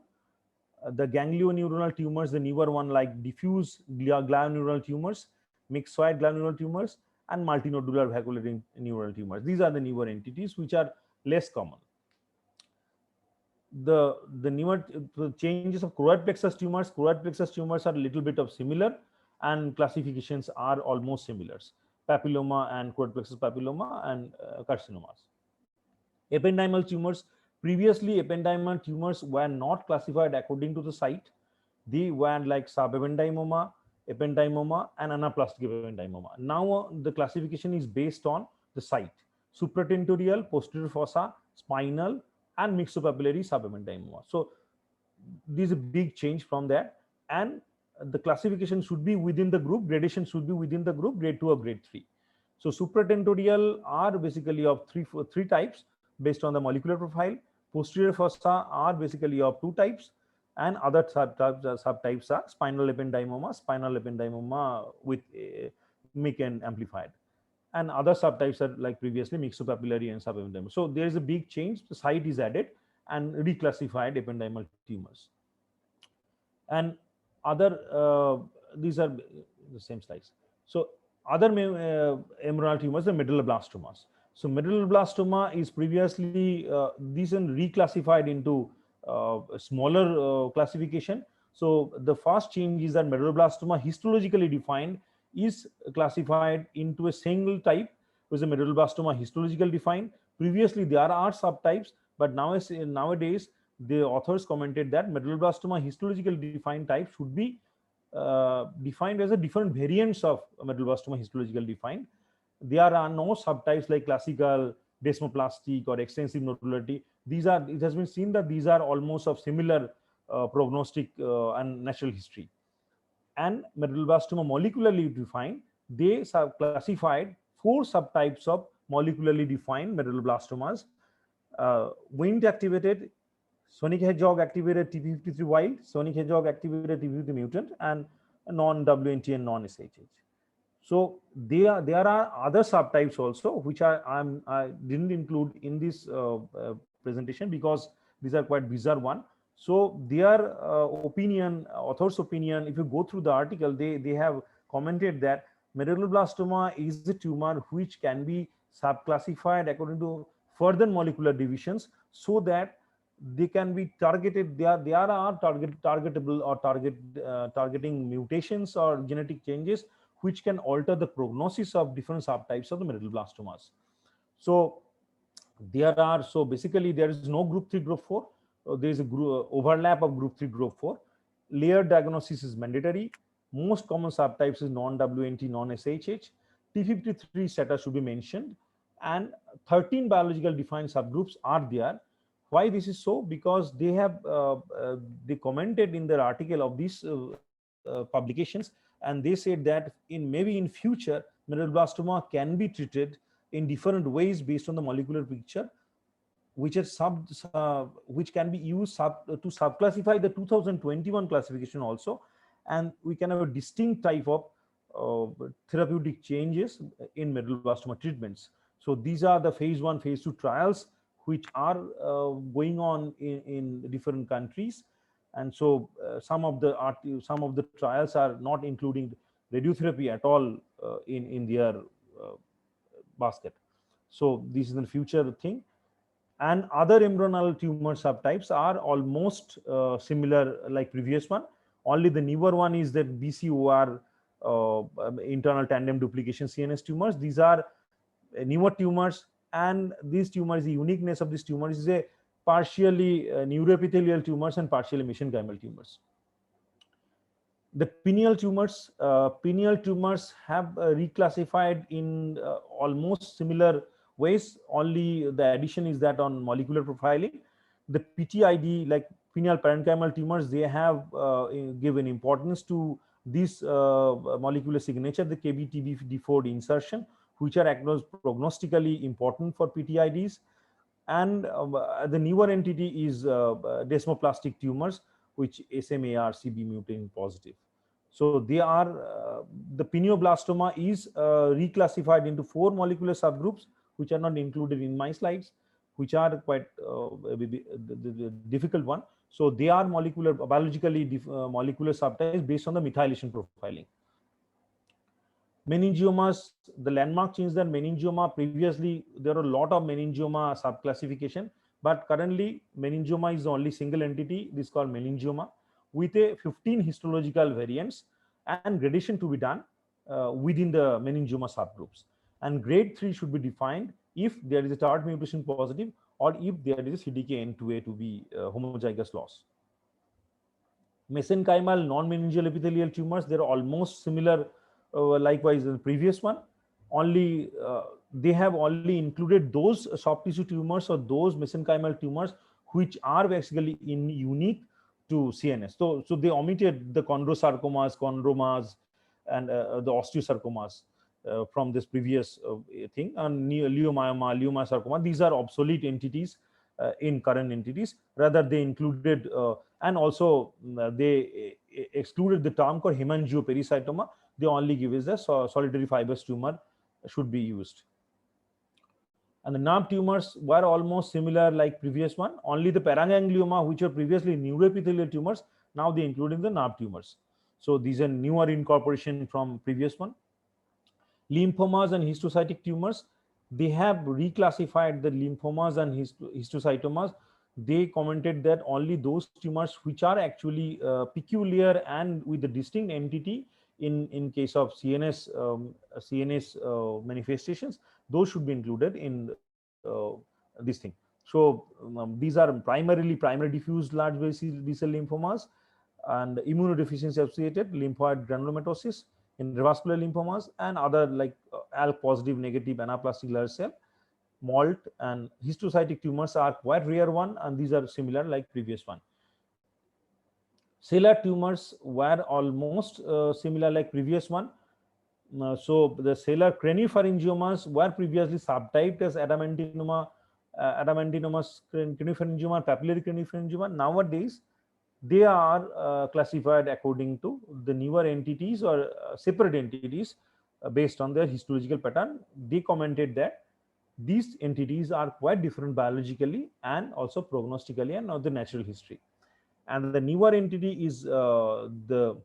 S3: The ganglioneuronal tumors, the newer one, like diffuse glioneural tumors, myxoid glioneural tumors, and multinodular vacuolating neural tumors. These are the newer entities which are less common. The newer changes of choroid plexus tumors are a little bit of similar, and classifications are almost similar. Papilloma and choroid plexus papilloma and carcinomas. Ependymal tumors. Previously, ependymal tumors were not classified according to the site. They were like subependymoma, ependymoma, and anaplastic ependymoma. Now the classification is based on the site: supratentorial, posterior fossa, spinal, and myxopapillary subependymoma. So this is a big change from that, and the classification should be within the group. Gradation should be within the group, grade 2 or grade 3. So supratentorial are basically of three types based on the molecular profile. Posterior fossa are basically of 2 types, and other subtypes are spinal ependymoma with MYC and amplified, and other subtypes are like previously myxopapillary and subependymoma. So there is a big change. The site is added and reclassified ependymal tumors. And other these are the same slides. So other embryonal tumors are medulloblastomas. So medulloblastoma is previously these are reclassified into a smaller classification. So the first change is that medulloblastoma histologically defined is classified into a single type, which is a medulloblastoma histologically defined. Previously there are subtypes, but nowadays the authors commented that medulloblastoma histologically defined type should be defined as a different variants of medulloblastoma histologically defined. There are no subtypes like classical, desmoplastic, or extensive nodularity. It has been seen that these are almost of similar prognostic and natural history. And medulloblastoma molecularly defined, they classified 4 subtypes of molecularly defined medulloblastomas: Wnt activated, sonic hedgehog activated TP53 wild, sonic hedgehog activated TP53 mutant, and non-WNT and non-SHH. So there are other subtypes also, which I didn't include in this presentation because these are quite bizarre one. So their opinion, author's opinion, if you go through the article, they have commented that medulloblastoma is a tumor which can be subclassified according to further molecular divisions, so that they can be targeted. There are targetable or targeting mutations or genetic changes which can alter the prognosis of different subtypes of the medulloblastomas. So basically there is no group 3, group 4. There is a overlap of group 3, group 4. Layered diagnosis is mandatory. Most common subtypes is non-WNT, non-SHH. P53 status should be mentioned, and 13 biological defined subgroups are there. Why this is so? Because they have they commented in their article of these publications, and they said that maybe in future medulloblastoma can be treated in different ways based on the molecular picture, which are which can be used to subclassify the 2021 classification also, and we can have a distinct type of therapeutic changes in medulloblastoma treatments. So these are the phase 1, phase 2 trials which are going on in different countries, and so some of the trials are not including radiotherapy at all in their basket. So this is the future thing. And other embryonal tumor subtypes are almost similar like previous one. Only the newer one is that BCOR, internal tandem duplication CNS tumors. These are newer tumors, and these tumors, the uniqueness of this tumor is a partially neuroepithelial tumors and partially mesenchymal tumors. The pineal tumors have reclassified in almost similar ways. Only the addition is that on molecular profiling, the PTID, like pineal parenchymal tumors, they have given importance to this molecular signature, the KBTB4 insertion, which are prognostically important for PTIDs. And the newer entity is desmoplastic tumors, which SMARCB mutant positive. So they are the pineoblastoma is reclassified into 4 molecular subgroups, which are not included in my slides, which are quite the difficult one. So they are biologically molecular subtypes based on the methylation profiling. Meningiomas, the landmark change that meningioma, previously there are a lot of meningioma subclassification, but currently meningioma is the only single entity. This is called meningioma with a 15 histological variants and gradation to be done within the meningioma subgroups. And grade 3 should be defined if there is a TART mutation positive or if there is a CDKN2A to be homozygous loss. Mesenchymal non-meningeal epithelial tumors, they are almost similar likewise in the previous one. Only they have only included those soft tissue tumors or those mesenchymal tumors which are basically unique to CNS. So they omitted the chondrosarcomas, chondromas, and the osteosarcomas from this previous thing. And leiomyoma, leiomyosarcoma, these are obsolete entities in current entities. Rather, they included and also they excluded the term called hemangiopericytoma. They only give is the solitary fibrous tumor should be used. And the nerve tumors were almost similar like previous one. Only the paraganglioma, which were previously neuroepithelial tumors, now they include in the nerve tumors. So these are newer incorporation from previous one. Lymphomas and histiocytic tumors, they have reclassified the lymphomas and histiocytomas. They commented that only those tumors which are actually peculiar and with a distinct entity in case of CNS manifestations, those should be included in this thing. So these are primary diffuse large B-cell lymphomas and immunodeficiency associated lymphoid granulomatosis in revascular lymphomas and other like ALK positive negative anaplastic large cell. MALT and histiocytic tumors are quite rare one, and these are similar like previous one. Cellular tumors were almost similar like previous one. So the cellular craniopharyngiomas were previously subtyped as adamantinoma, adamantinomas craniopharyngioma, papillary craniopharyngioma. Nowadays, they are classified according to the newer entities or separate entities based on their histological pattern. They commented that these entities are quite different biologically and also prognostically and of the natural history. And the newer entity is the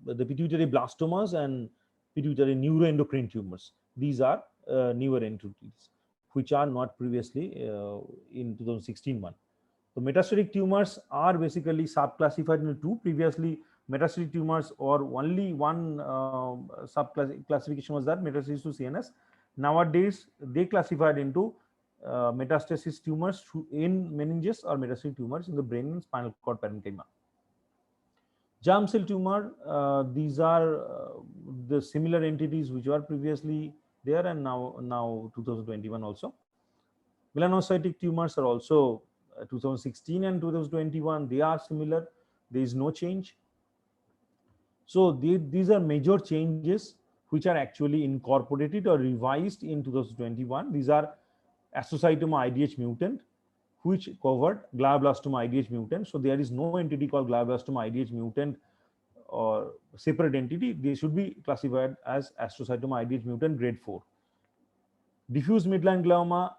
S3: pituitary blastomas and pituitary neuroendocrine tumors. These are newer entities which are not previously in 2016 one. So metastatic tumors are basically subclassified into 2. Previously, metastatic tumors or only one subclassification was that metastasis to CNS. Nowadays, they classified into metastasis tumors in meninges or metastatic tumors in the brain and spinal cord parenchyma. Germ cell tumor, these are the similar entities which were previously there and now 2021 also. Melanocytic tumors are also 2016 and 2021, they are similar. There is no change. So these are major changes which are actually incorporated or revised in 2021. These are astrocytoma IDH mutant, which covered glioblastoma IDH mutant. So there is no entity called glioblastoma IDH mutant or separate entity, they should be classified as astrocytoma IDH mutant grade 4. Diffuse midline glioma,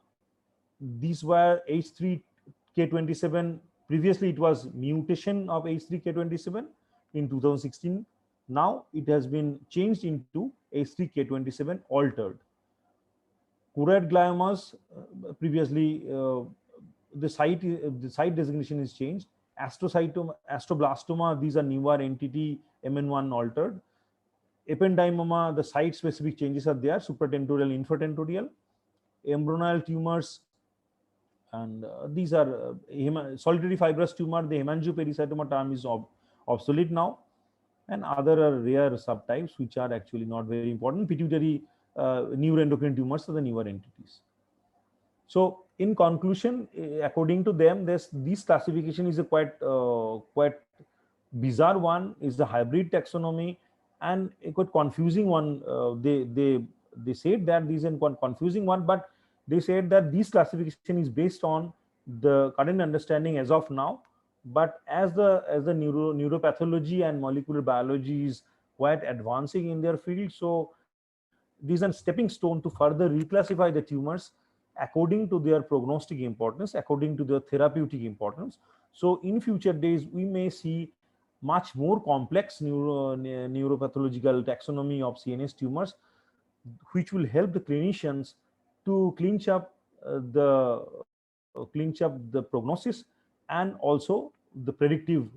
S3: these were H3K27. Previously, it was mutation of H3K27 in 2016. Now it has been changed into H3K27 altered. Choroid gliomas, previously the site designation is changed. Astrocytoma, astroblastoma, these are newer entity, MN1 altered. Ependymoma, the site specific changes are there, supratentorial, infratentorial. Embryonal tumors, and these are solitary fibrous tumor. The hemangiopericytoma term is obsolete now, and other are rare subtypes which are actually not very important. Pituitary neuroendocrine tumors are the newer entities. So in conclusion, according to them, this classification is a quite bizarre one, is the hybrid taxonomy, and a quite confusing one. They said that this is a confusing one, but they said that this classification is based on the current understanding as of now. But as the neuropathology and molecular biology is quite advancing in their field, so these are stepping stone to further reclassify the tumors according to their prognostic importance, according to their therapeutic importance. So in future days, we may see much more complex neuropathological taxonomy of CNS tumors, which will help the clinicians to clinch up the prognosis and also the predictive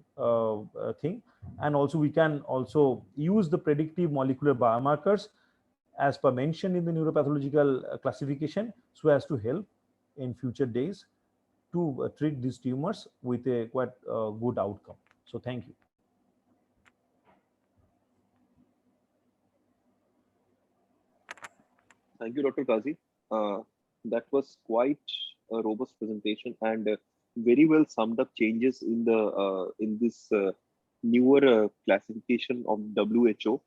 S3: thing. And also we can also use the predictive molecular biomarkers as per mentioned in the neuropathological classification, so as to help in future days to treat these tumors with a quite good outcome. So thank you.
S1: Thank you, Dr. Kazi. That was quite a robust presentation and very well summed up changes in the in this newer classification of WHO.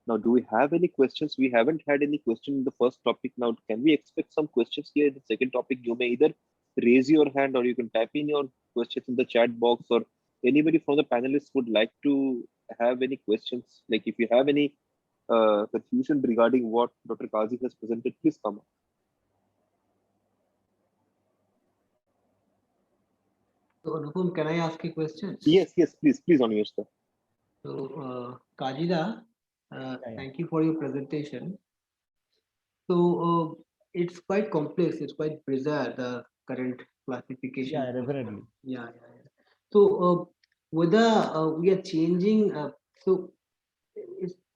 S1: Now, do we have any questions? We haven't had any question in the first topic. Now, can we expect some questions here in the second topic? You may either raise your hand or you can type in your questions in the chat box, or anybody from the panelists would like to have any questions. Like if you have any confusion regarding what Dr. Kazi has presented, please come up.
S2: So, Anupam, can I ask a question?
S1: Yes, please, unmute sir.
S2: So, Kajida,
S3: Yeah.
S2: thank you for your presentation. So, it's quite complex, it's quite bizarre, the current classification.
S3: Yeah, definitely.
S2: Yeah. So, whether we are changing,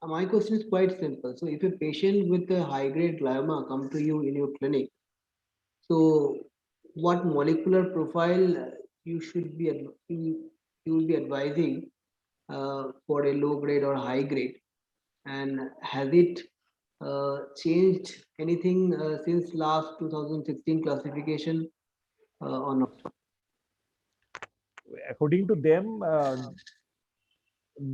S2: my question is quite simple. So, if a patient with a high-grade glioma come to you in your clinic, so what molecular profile you should be you will be advising for a low grade or high grade, and has it changed anything since last 2016 classification or not?
S3: According to them,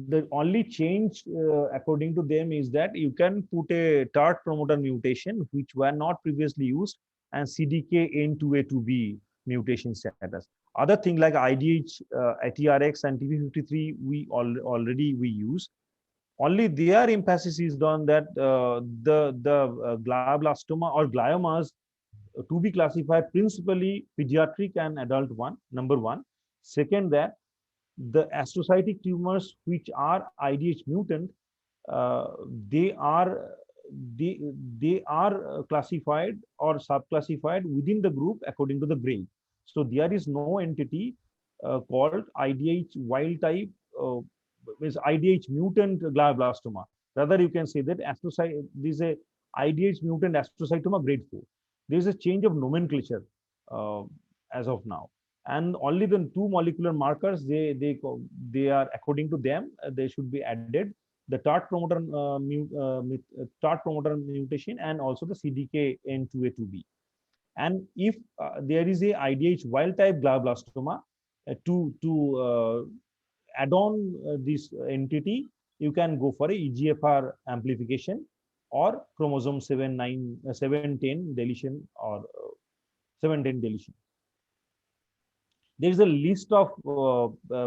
S3: the only change according to them is that you can put a TART promoter mutation which were not previously used, and CDKN2A2B mutation status. Other thing like IDH, ATRX and TP53 we already use. Only their emphasis is on that the glioblastoma or gliomas to be classified principally pediatric and adult one, number one. Second, that the astrocytic tumors which are IDH mutant, they are classified or subclassified within the group according to the grade. So there is no entity called IDH wild type, is IDH mutant glioblastoma. Rather, you can say that this is a IDH mutant astrocytoma grade 4. There is a change of nomenclature as of now, and only the two molecular markers they are according to them they should be added: the TART promoter mutation and also the CDKN2A2B. And if there is a IDH wild type glioblastoma, to add on this entity, you can go for a EGFR amplification or chromosome 710 deletion or 710 deletion. There is a list of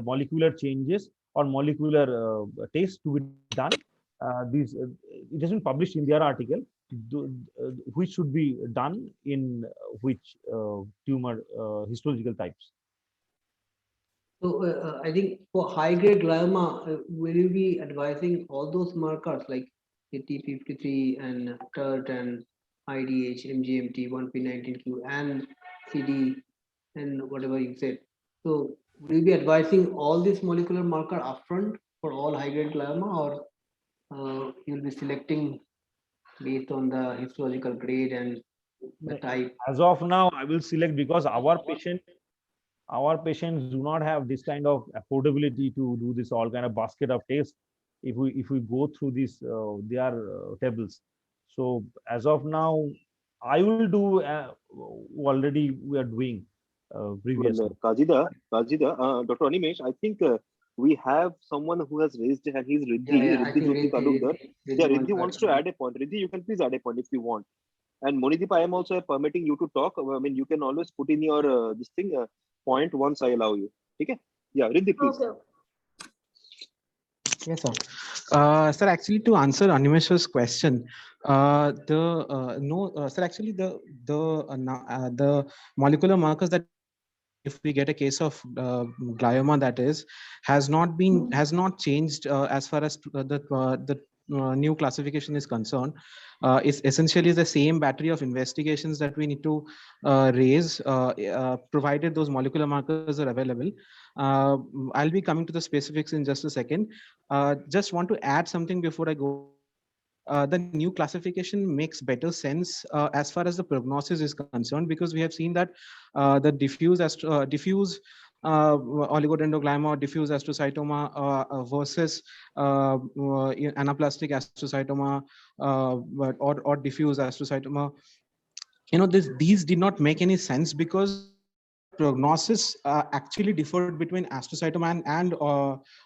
S3: molecular changes or molecular test to be done. These it has been published in their article, which should be done in which tumor histological types.
S2: So I think for high-grade glioma, will you be advising all those markers like TP53 and TERT and IDH, MGMT, 1P19Q, and CD, and whatever you said? So will you be advising all these molecular marker upfront for all high-grade glioma, or you'll be selecting based on the histological grade and the type?
S3: As of now, I will select because our patients do not have this kind of affordability to do this all kind of basket of tests. If we go through this their tables, so as of now, I will do already we are doing previously.
S1: Kajida, Dr. Animesh, I think we have someone who has raised hand. He's
S2: Yeah, I
S1: Riddhi
S2: think
S1: Jyoti Talukdar. Yeah,
S2: Riddhi
S1: Riddhi wants to add a point. Riddhi, you can please add a point if you want. And Monideep, I am also permitting you to talk. I mean, you can always put in your this thing point once I allow you. Okay? Yeah, Riddhi, please.
S4: Okay.
S5: Yes, sir. Sir, actually, to answer Animesh's question, sir, actually, the molecular markers that if we get a case of glioma, that is, has not changed as far as the new classification is concerned. It's essentially the same battery of investigations that we need to raise, provided those molecular markers are available. I'll be coming to the specifics in just a second. Just want to add something before I go. The new classification makes better sense as far as the prognosis is concerned, because we have seen that the diffuse oligodendroglioma or diffuse astrocytoma versus anaplastic astrocytoma or diffuse astrocytoma, these did not make any sense because prognosis actually differed between astrocytoma and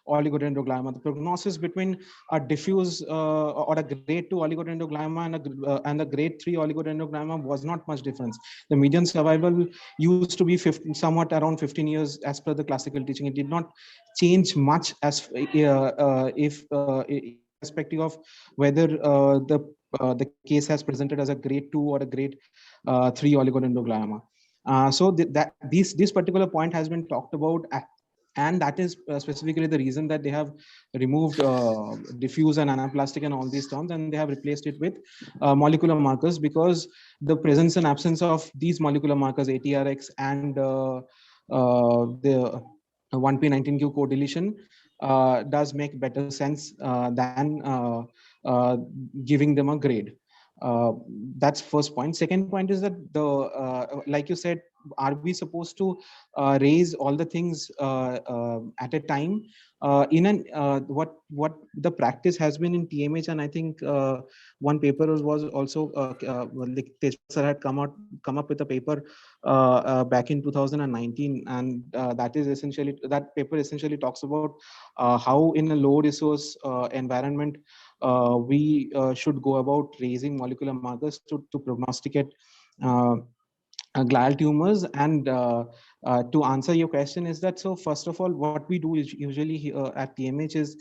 S5: oligodendroglioma. The prognosis between a diffuse or a grade 2 oligodendroglioma and a grade 3 oligodendroglioma was not much difference. The median survival used to be somewhat around 15 years as per the classical teaching. It did not change much as irrespective of whether the case has presented as a grade 2 or a grade 3 oligodendroglioma. So this particular point has been talked about, and that is specifically the reason that they have removed diffuse and anaplastic and all these terms, and they have replaced it with molecular markers, because the presence and absence of these molecular markers, ATRX and the 1P19Q co-deletion, does make better sense than giving them a grade. That's first point. Second point is that like you said, are we supposed to raise all the things at a time? What the practice has been in TMH, and I think one paper was also like Tej sir had come up with a paper back in 2019, and that paper essentially talks about how in a low resource environment we should go about raising molecular markers to prognosticate glial tumors. And to answer your question is that, so first of all, what we do is usually at TMH is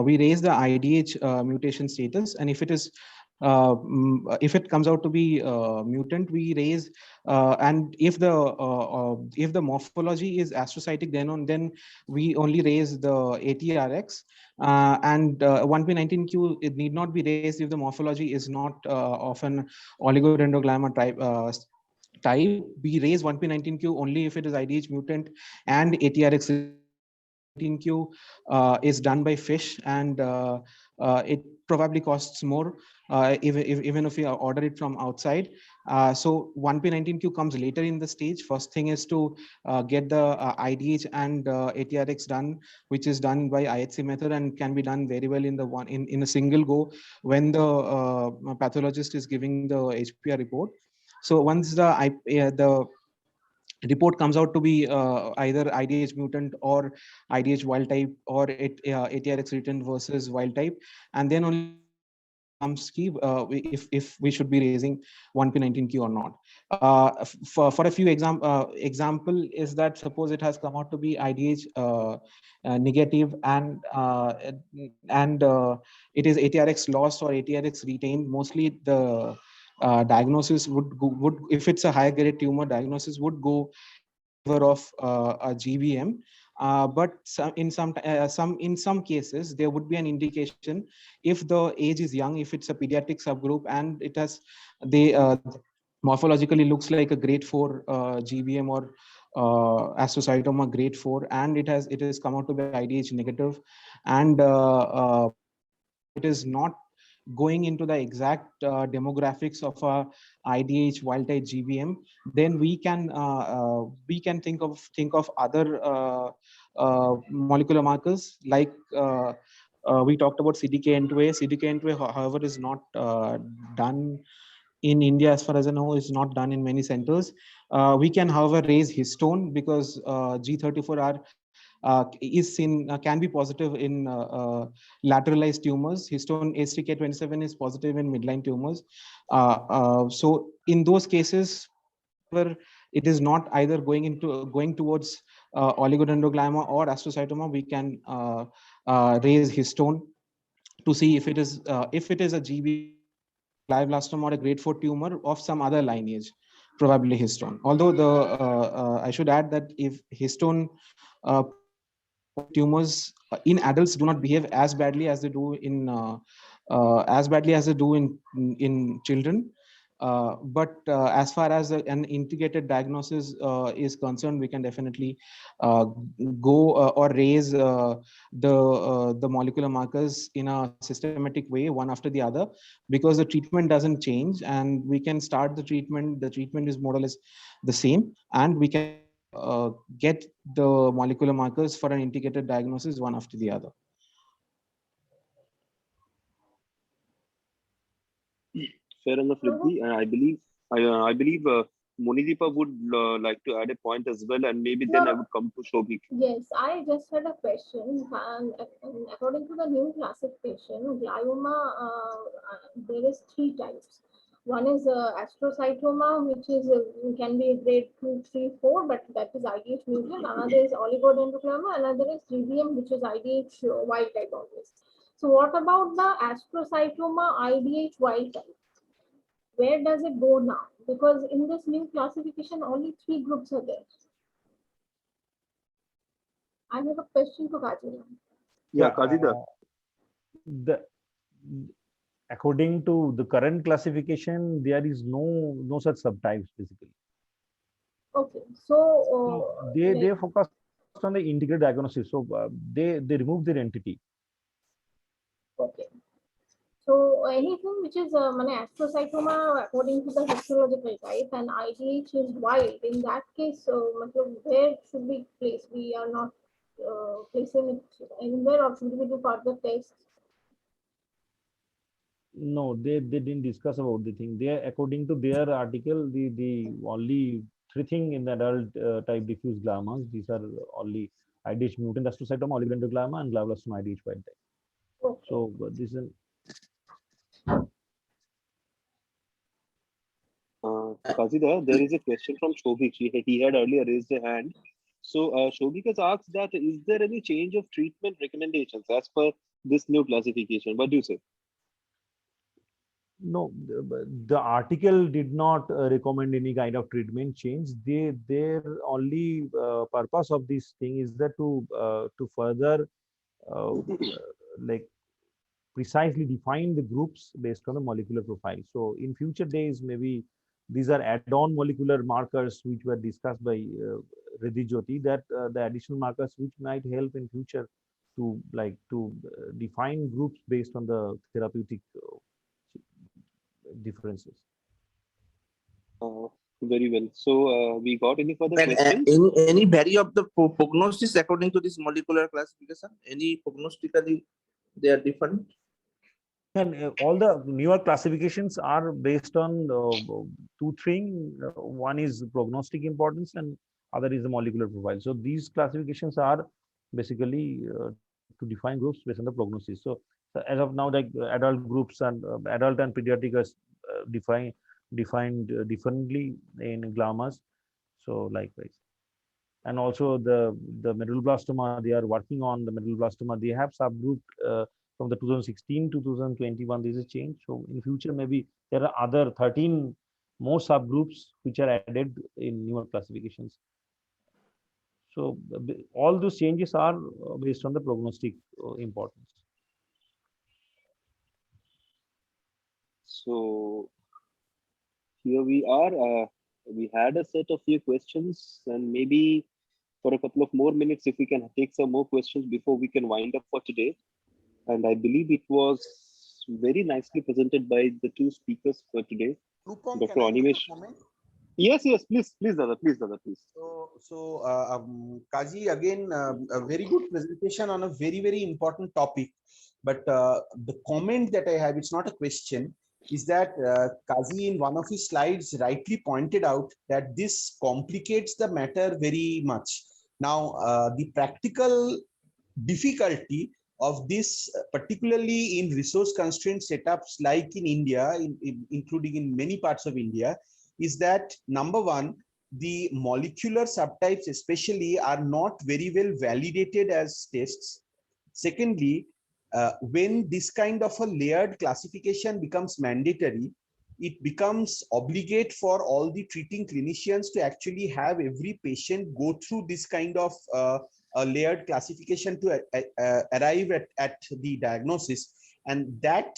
S5: we raise the IDH mutation status, and if it comes out to be mutant, we raise, and if the morphology is astrocytic, then we only raise the ATRX, and 1P19Q, it need not be raised if the morphology is not of an oligodendroglioma type. We raise 1P19Q only if it is IDH mutant and ATRX 19Q is done by FISH, and it probably costs more even if we order it from outside. So 1P19Q comes later in the stage. First thing is to get the IDH and ATRX done, which is done by IHC method and can be done very well in a single go when the pathologist is giving the HPR report. So once the report comes out to be either IDH mutant or IDH wild type, or ATRX mutant versus wild type, and then only if we should be raising 1p19q or not. For a few example is that suppose it has come out to be IDH negative and it is ATRX lost or ATRX retained. Mostly the diagnosis would if it's a higher grade tumor, diagnosis would go in favor of a GBM. But in some cases there would be an indication if the age is young, if it's a pediatric subgroup and it has morphologically looks like a grade 4 GBM or astrocytoma grade 4, and it is come out to be IDH negative, and it is not going into the exact demographics of a IDH wild type GBM, then we can think of other molecular markers like we talked about CDKN2A. CDKN2A, however, is not done in India, as far as I know, is not done in many centers. We can, however, raise histone because G34R is seen can be positive in lateralized tumors. Histone H3K27 is positive in midline tumors. So in those cases, where it is not either going towards oligodendroglioma or astrocytoma, we can raise histone to see if it is a GB glioblastoma or a grade 4 tumor of some other lineage, probably histone. Although I should add that if histone tumors in adults do not behave as badly as they do in children. But as far as an integrated diagnosis is concerned, we can definitely go or raise the molecular markers in a systematic way, one after the other, because the treatment doesn't change, and we can start the treatment. The treatment is more or less the same, and we can get the molecular markers for an integrated diagnosis one after the other.
S1: Fair enough, Riddhi. And I believe Monideepa would like to add a point as well, and maybe then I would come to Shobhik.
S4: Yes, I just had a question. And according to the new classification, glioma, there is 3 types. One is astrocytoma, which is can be grade 2, 3, 4, but that is IDH mutant. Another is oligodendroglioma. Another is GBM, which is IDH wild type always. So what about the astrocytoma IDH wild type? Where does it go now? Because in this new classification, only 3 groups are there. I have a question to Kajira.
S1: Yeah, Kajida.
S3: According to the current classification, there is no such subtypes basically.
S4: Okay, so
S3: They focus on the integrated diagnosis, so they remove their entity.
S4: okay. So anything which is astrocytoma according to the histological type and IDH is wild, in that case, where should we place? We are not placing it anywhere, or should we do further tests?
S3: No, they didn't discuss about the thing. They, according to their article, the only 3 things in the adult type diffuse gliomas, these are only IDH mutant astrocytoma, oligodendroglioma, and glioblastoma IDH wild type.
S4: Okay.
S3: So this is
S1: Kajida, there is a question from Shobhik. He had earlier raised a hand. So Shobhik has asked that is there any change of treatment recommendations as per this new classification? What do you say?
S3: no, the article did not recommend any kind of treatment change. Their only purpose of this thing is that to further like precisely define the groups based on the molecular profile. So in future days, maybe these are add-on molecular markers which were discussed by Riddhi Jyoti, that the additional markers which might help in future to define groups based on the therapeutic differences.
S1: Very well. So we got any further
S6: And
S1: questions?
S6: any vary of the prognosis according to this molecular classification? Any prognostically they are different?
S3: And all the newer classifications are based on 2 things. One is prognostic importance and other is the molecular profile. So these classifications are basically to define groups based on the prognosis. So So as of now, like adult groups and adult and pediatric are defined differently in gliomas. So likewise, and also the medulloblastoma, they are working on the medulloblastoma. They have subgroup from the 2016 to 2021. There is a change. So in future, maybe there are other 13 more subgroups which are added in newer classifications. So all those changes are based on the prognostic importance.
S1: So here we are. We had a set of few questions, and maybe for a couple of more minutes, if we can take some more questions before we can wind up for today. And I believe it was very nicely presented by the two speakers for today,
S7: Rupam,
S1: Dr.
S7: can I make
S1: Animesh.
S7: a comment?
S1: Yes, please, Dada, please.
S7: Kazi, again, a very good presentation on a very, very important topic. But the comment that I have, it's not a question, is that Kazi in one of his slides rightly pointed out that this complicates the matter very much. Now, the practical difficulty of this, particularly in resource constrained setups like in India, including in many parts of India, is that number one, the molecular subtypes especially are not very well validated as tests. Secondly, when this kind of a layered classification becomes mandatory, it becomes obligate for all the treating clinicians to actually have every patient go through this kind of a layered classification to arrive at the diagnosis. And that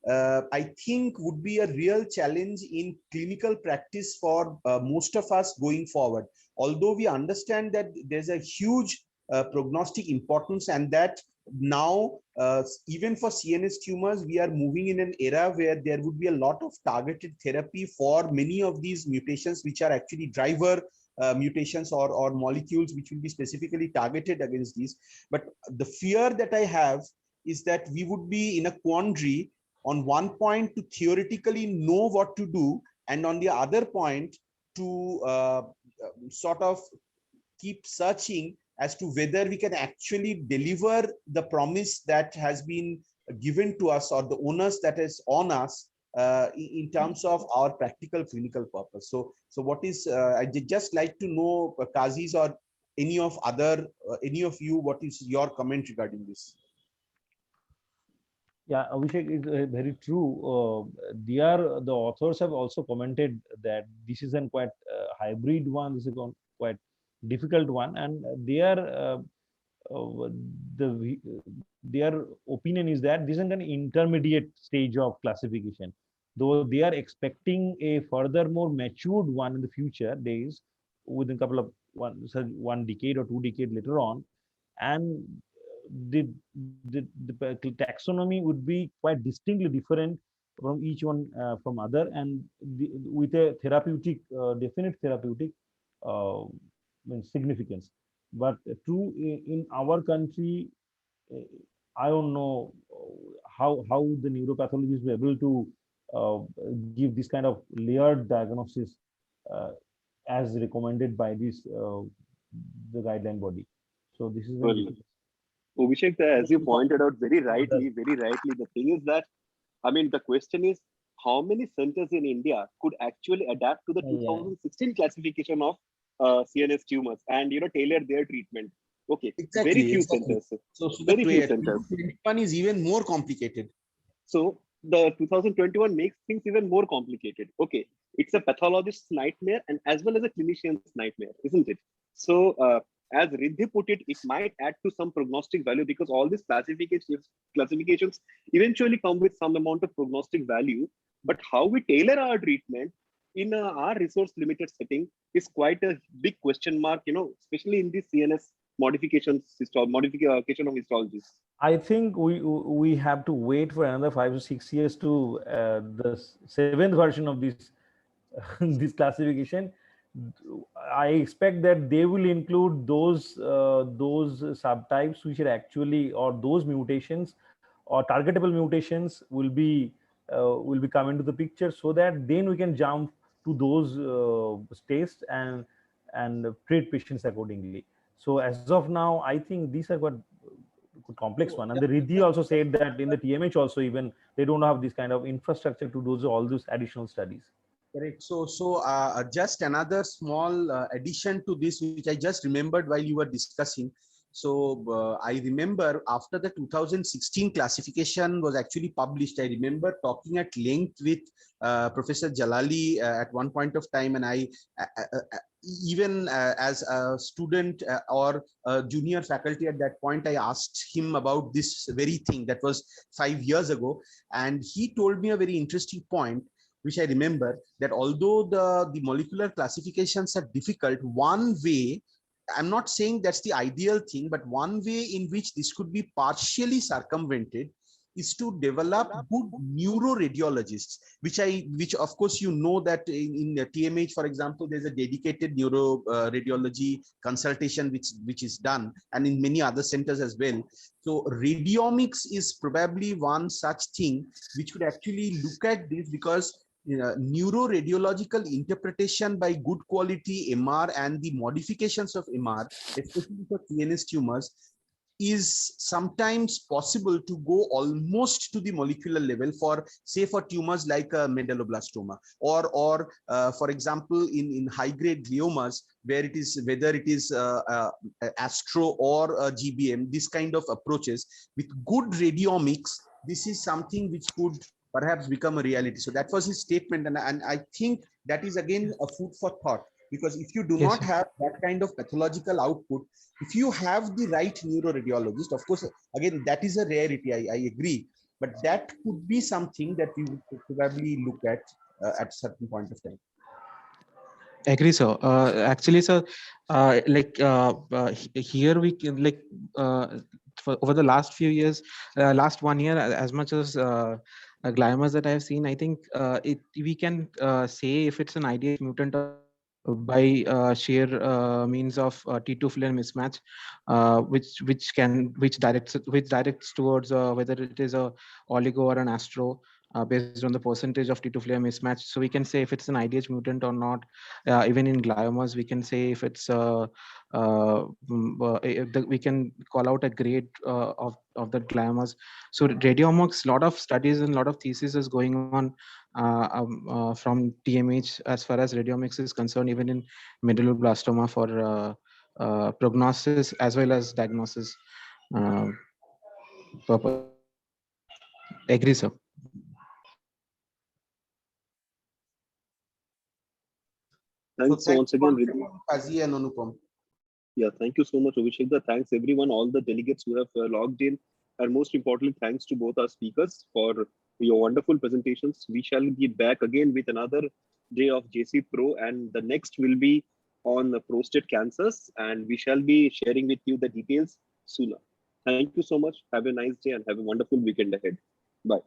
S7: I think would be a real challenge in clinical practice for most of us going forward. Although we understand that there's a huge prognostic importance, and that now even for CNS tumors, we are moving in an era where there would be a lot of targeted therapy for many of these mutations, which are actually driver mutations or molecules which will be specifically targeted against these. But the fear that I have is that we would be in a quandary on one point to theoretically know what to do, and on the other point to sort of keep searching as to whether we can actually deliver the promise that has been given to us, or the onus that is on us in terms of our practical clinical purpose. So what is, I'd just like to know, Kazis or any of you, what is your comment regarding this?
S3: Yeah, Abhishek is very true. The authors have also commented that this is a quite hybrid one. This is a quite difficult one, and their opinion is that this is an intermediate stage of classification. Though they are expecting a further more matured one in the future days, within a couple of one decade or 2 decades later on, and the, the taxonomy would be quite distinctly different from each one from other, and with a therapeutic definite therapeutic significance. But true in our country, I don't know how the neuropathologists were able to give this kind of layered diagnosis as recommended by this the guideline body. So this is
S1: Well, Abhishek, as you pointed out very rightly, the thing is that, I mean, the question is, how many centers in India could actually adapt to the 2016 classification of CNS tumors and tailor their treatment? Okay,
S7: Exactly,
S1: very few centers.
S7: So
S1: very few
S7: that
S1: centers.
S7: 2021 is even more complicated.
S1: So the 2021 makes things even more complicated. Okay, it's a pathologist's nightmare and as well as a clinician's nightmare, isn't it? So as Riddhi put it, it might add to some prognostic value, because all these classifications eventually come with some amount of prognostic value. But how we tailor our treatment in our resource limited setting is quite a big question mark, especially in the CNS modification of histologies.
S3: I think we have to wait for another 5 to 6 years to the 7th version of this this classification. I expect that they will include those subtypes which are actually, or those mutations or targetable mutations will be come into the picture, so that then we can jump to those tests and treat patients accordingly. So as of now, I think these are what a complex one. And the Riddhi also said that in the TMH also, even they don't have this kind of infrastructure to do all those additional studies.
S7: Correct. So just another small addition to this, which I just remembered while you were discussing. So I remember after the 2016 classification was actually published, I remember talking at length with Professor Jalali at one point of time, and I even as a student or a junior faculty at that point, I asked him about this very thing. That was 5 years ago, and he told me a very interesting point, which I remember, that although the molecular classifications are difficult, one way, I'm not saying that's the ideal thing, but one way in which this could be partially circumvented is to develop good neuroradiologists, which of course you know that in the TMH, for example, there's a dedicated neuroradiology consultation which is done, and in many other centers as well. So radiomics is probably one such thing which could actually look at this, because neuroradiological interpretation by good quality MR and the modifications of MR, especially for CNS tumors, is sometimes possible to go almost to the molecular level for, say, for tumors like medulloblastoma, or for example, in high-grade gliomas, where it is, whether it is astro or GBM, this kind of approaches with good radiomics, this is something which could perhaps become a reality. So that was his statement, and I think that is again a food for thought, because if you do
S5: Yes,
S7: not
S5: sir.
S7: have that kind of pathological output, if you have the right neuroradiologist, of course, again, that is a rarity, I agree, but that could be something that we would probably look at a certain point of time.
S5: Agree, sir. Actually, sir, here we can for over the last few years, last 1 year, as much as gliomas that I have seen, I think we can say if it's an IDH mutant by sheer means of T2 flare mismatch, which directs towards whether it is a oligo or an astro. Based on the percentage of T2 flare mismatch, so we can say if it's an IDH mutant or not. Even in gliomas, we can say if it's we can call out a grade of the gliomas. So radiomics, lot of studies and lot of thesis is going on from TMH as far as radiomics is concerned, even in medulloblastoma for prognosis as well as diagnosis purpose. Agree, sir.
S1: Thanks
S7: So
S1: once again,
S7: thank
S1: Riddhi.
S7: you, Kazi and Anupam.
S1: Yeah, thank you so much, Abhishek. Thanks everyone, all the delegates who have logged in, and most importantly, thanks to both our speakers for your wonderful presentations. We shall be back again with another day of JC Pro, and the next will be on prostate cancers, and we shall be sharing with you the details sooner. Thank you so much. Have a nice day and have a wonderful weekend ahead. Bye.